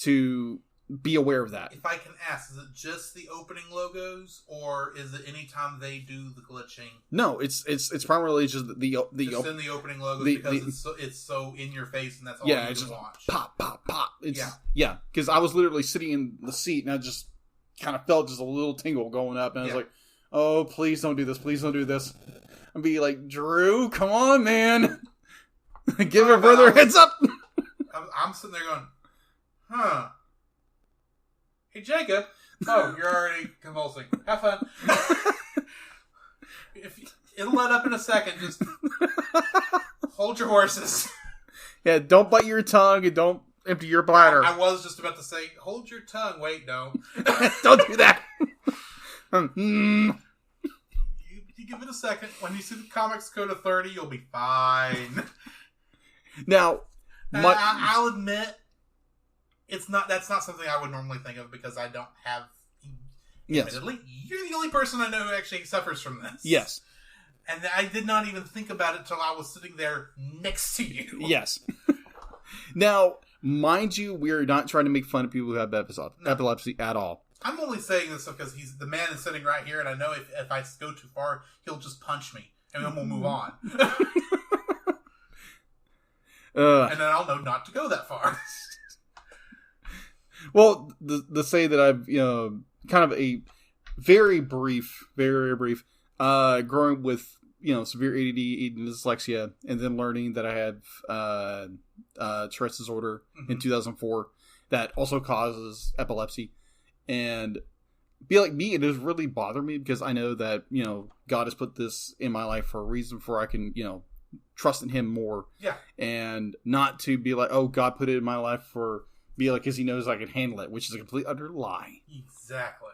to be aware of that. If I can ask, is it just the opening logos, or is it anytime they do the glitching? No, it's primarily just in the opening logos because it's so in your face, and that's all you can watch. Pop, pop, pop. Yeah, because I was literally sitting in the seat, and I just kind of felt just a little tingle going up, and I was like, "Oh, please don't do this! Please don't do this!" I'd be like, "Drew, come on, man, give a brother a heads up." I'm sitting there going, "Huh." Hey, Jacob. Oh, you're already convulsing. Have fun. It'll let up in a second. Just hold your horses. Yeah, don't bite your tongue and don't empty your bladder. I was just about to say, hold your tongue. Wait, no. Don't do that. You give it a second. When you see the comics go to 30, you'll be fine. Now, I'll admit, that's not something I would normally think of because I don't have. Yes. Admittedly, you're the only person I know who actually suffers from this. Yes. And I did not even think about it until I was sitting there next to you. Yes. Now, mind you, we are not trying to make fun of people who have epilepsy at all. I'm only saying this because the man is sitting right here, and I know if I go too far, he'll just punch me, and then we'll move on. And then I'll know not to go that far. Well, to say that I've, kind of a very brief, growing with, severe ADD, eating dyslexia, and then learning that I had Tourette's disorder in 2004 that also causes epilepsy. And be like me, it does really bother me because I know that, God has put this in my life for a reason for I can, trust in Him more. Yeah. And not to be like, oh, God put it in my life for... Be like, because He knows I can handle it, which is a complete utter lie. Exactly.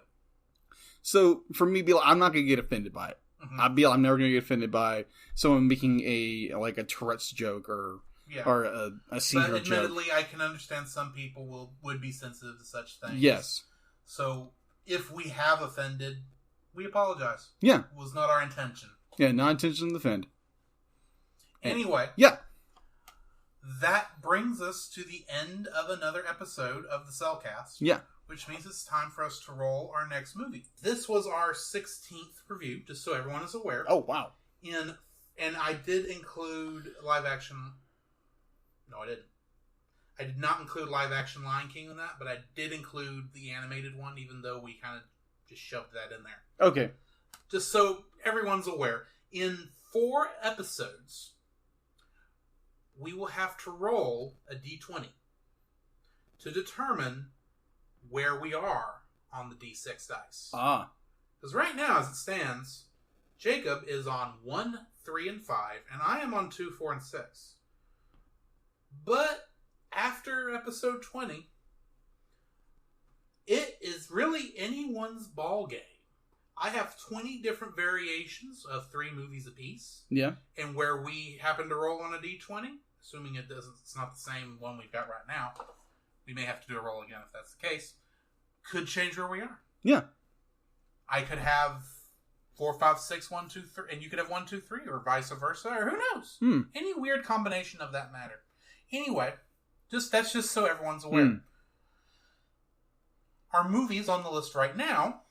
So for me, be like, I'm not gonna get offended by it. I'm never gonna get offended by someone making a Tourette's joke or a seizure joke. But admittedly, I can understand some people would be sensitive to such things. Yes. So if we have offended, we apologize. Yeah, it was not our intention. Yeah, not intention to offend. Anyway. Yeah. That brings us to the end of another episode of the Cellcast. Yeah. Which means it's time for us to roll our next movie. This was our 16th review, just so everyone is aware. Oh, wow. And I did include live action... No, I didn't. I did not include live action Lion King in that, but I did include the animated one, even though we kind of just shoved that in there. Okay. Just so everyone's aware. In 4 episodes... we will have to roll a d20 to determine where we are on the d6 dice. Because right now, as it stands, Jacob is on 1, 3, and 5, and I am on 2, 4, and 6. But after episode 20, it is really anyone's ball game. I have 20 different variations of 3 movies apiece. Yeah. And where we happen to roll on a d20, assuming it's not the same one we've got right now, we may have to do a roll again if that's the case, could change where we are. Yeah. I could have 4, 5, 6, 1, 2, 3, and you could have 1, 2, 3, or vice versa, or who knows? Any weird combination of that matter. Anyway, that's just so everyone's aware. Our movies on the list right now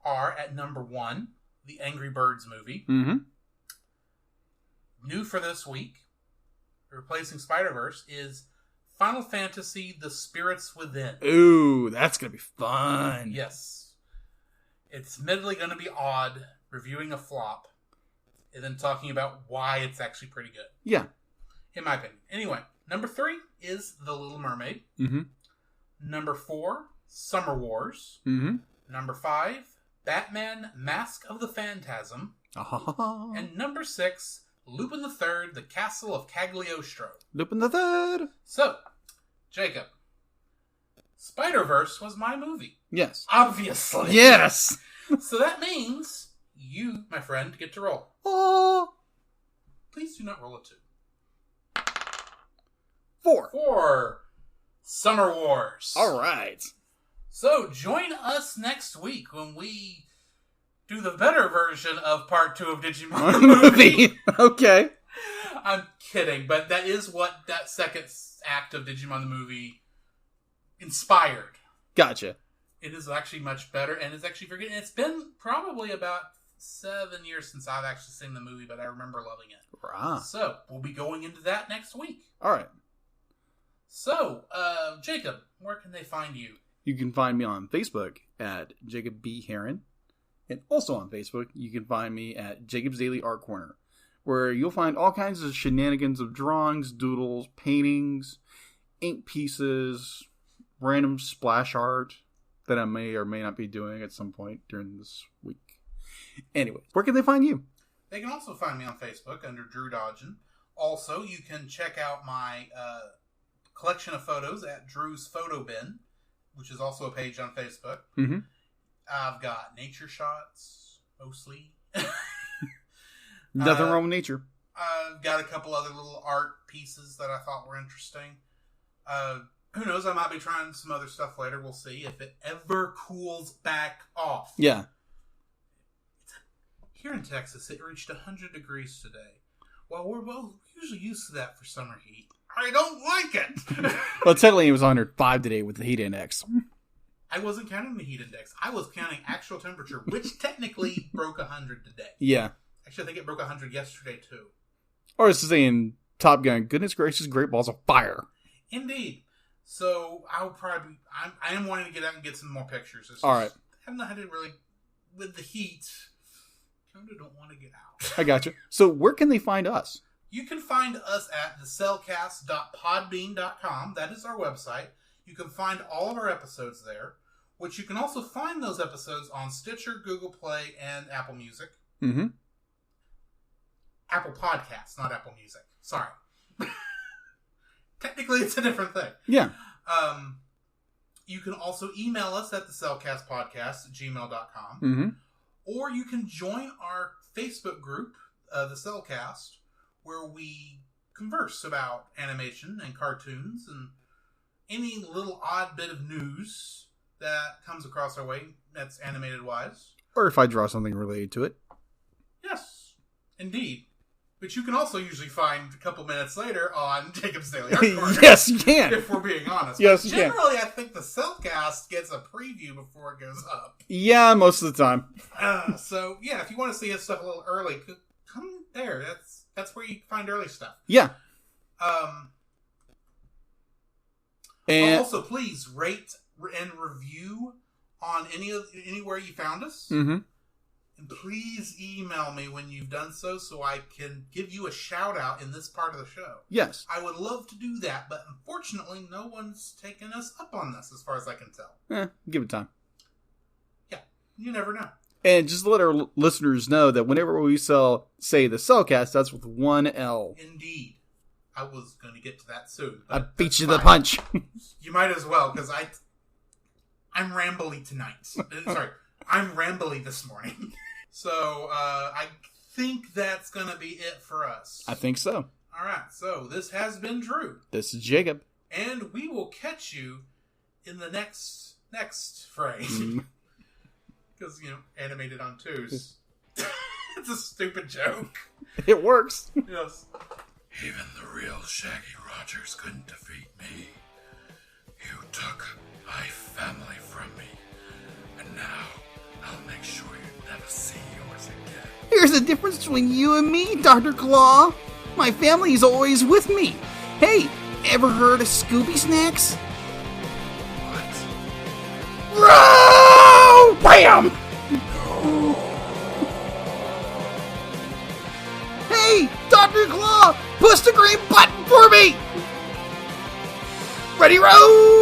are at number 1, the Angry Birds movie. Mm-hmm. New for this week, replacing Spider-Verse, is Final Fantasy: The Spirits Within. Ooh, that's going to be fun. Yes. It's admittedly going to be odd reviewing a flop and then talking about why it's actually pretty good. Yeah. In my opinion. Anyway, number 3 is The Little Mermaid. Mm-hmm. Number 4, Summer Wars. Mm-hmm. Number 5, Batman: Mask of the Phantasm. And number 6, Lupin the Third: The Castle of Cagliostro. Lupin the Third. So, Jacob, Spider-Verse was my movie. Yes. Obviously. Yes. So that means you, my friend, get to roll. Oh. Please do not roll a 2. 4. 4. Summer Wars. All right. So join us next week when we do the better version of part 2 of Digimon movie. Okay. I'm kidding, but that is what that second act of Digimon the movie inspired. Gotcha. It is actually much better, and it's actually very good. And it's been probably about 7 years since I've actually seen the movie, but I remember loving it. Right. So we'll be going into that next week. All right. So, Jacob, where can they find you? You can find me on Facebook at Jacob B. Heron. And also on Facebook, you can find me at Jacob's Daily Art Corner, where you'll find all kinds of shenanigans of drawings, doodles, paintings, ink pieces, random splash art that I may or may not be doing at some point during this week. Anyway, where can they find you? They can also find me on Facebook under Drew Dodgen. Also, you can check out my collection of photos at Drew's Photo Bin, which is also a page on Facebook. Mm-hmm. I've got nature shots, mostly. Nothing wrong with nature. I've got a couple other little art pieces that I thought were interesting. Who knows, I might be trying some other stuff later. We'll see if it ever cools back off. Yeah. Here in Texas, it reached 100 degrees today. Well, we're both usually used to that for summer heat. I don't like it! Well, technically it was 105 today with the heat index. I wasn't counting the heat index. I was counting actual temperature, which technically broke 100 today. Yeah. Actually, I think it broke 100 yesterday, too. Or it's saying Top Gun, goodness gracious, great balls of fire. Indeed. So, I am wanting to get out and get some more pictures. All right. I haven't had it really, with the heat, kind of don't want to get out. I got you. So, where can they find us? You can find us at thecellcast.podbean.com. That is our website. You can find all of our episodes there, which you can also find those episodes on Stitcher, Google Play, and Apple Music. Mm-hmm. Apple Podcasts, not Apple Music. Sorry. Technically, it's a different thing. Yeah. You can also email us at thecellcastpodcast@gmail.com. Mm-hmm. Or you can join our Facebook group, The Cellcast, where we converse about animation and cartoons and any little odd bit of news that comes across our way that's animated-wise. Or if I draw something related to it. Yes, indeed. But you can also usually find a couple minutes later on Jacob's Daily Art Corner. Yes, you can. If we're being honest. Yes, you can. Generally, I think the Cellcast gets a preview before it goes up. Yeah, most of the time. So, yeah, if you want to see his stuff a little early, come there. That's where you find early stuff. Yeah. And also, please rate and review on anywhere you found us. Mm-hmm. And please email me when you've done so I can give you a shout out in this part of the show. Yes. I would love to do that, but unfortunately no one's taken us up on this as far as I can tell. Give it time. Yeah, you never know. And just to let our listeners know that whenever we say the Cellcast, that's with one L. Indeed. I was going to get to that soon. I beat you to the punch. You might as well, because I'm rambly tonight. Sorry, I'm rambly this morning. So, I think that's going to be it for us. I think so. All right, so this has been Drew. This is Jacob. And we will catch you in the next phrase. Because, animated on twos. It's a stupid joke. It works. Yes. Even the real Shaggy Rogers couldn't defeat me. You took my family from me, and now I'll make sure you never see yours again. Here's the difference between you and me, Dr. Claw. My family's always with me. Hey, ever heard of Scooby Snacks? What? Row! Bam! Hey, Dr. Claw, push the green button for me! Ready, row!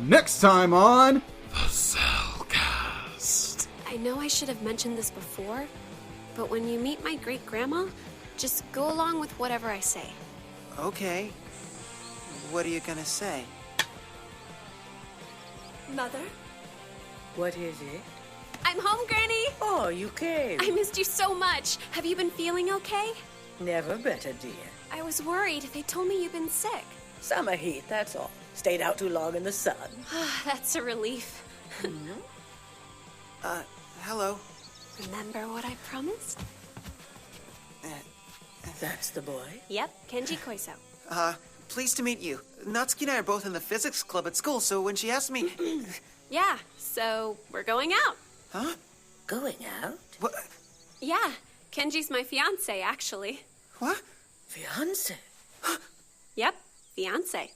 Next time on The Cellcast. I know I should have mentioned this before, but when you meet my great-grandma, just go along with whatever I say. Okay. What are you gonna say? Mother? What is it? I'm home, Granny! Oh, you came. I missed you so much. Have you been feeling okay? Never better, dear. I was worried. They told me you've been sick. Summer heat, that's all. Stayed out too long in the sun. That's a relief. Hello. Remember what I promised? That's the boy. Yep, Kenji Koiso. Pleased to meet you. Natsuki and I are both in the physics club at school, so when she asked me... Yeah, so we're going out. Huh? Going out? What? Yeah, Kenji's my fiance, actually. What? Fiance? Yep, fiance.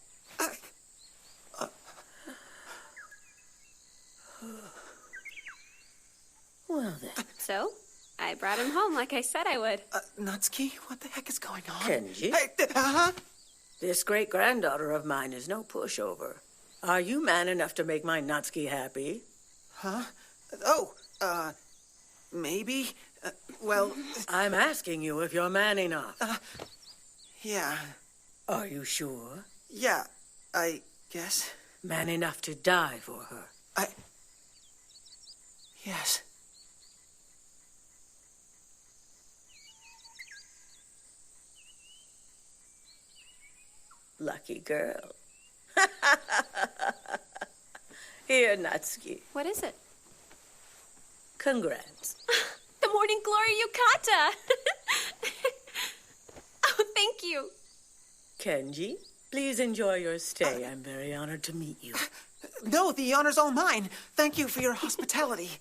Well then. So, I brought him home like I said I would. Natsuki, what the heck is going on? Kenji? Hey, uh-huh. This great-granddaughter of mine is no pushover. Are you man enough to make my Natsuki happy? Huh? Oh, maybe. Well, I'm asking you if you're man enough. yeah. Are you sure? Yeah, I guess. Man enough to die for her? Yes. Lucky girl. Here, Natsuki. What is it? Congrats. The Morning Glory Yukata! Oh, thank you. Kenji, please enjoy your stay. I'm very honored to meet you. No, the honor's all mine. Thank you for your hospitality.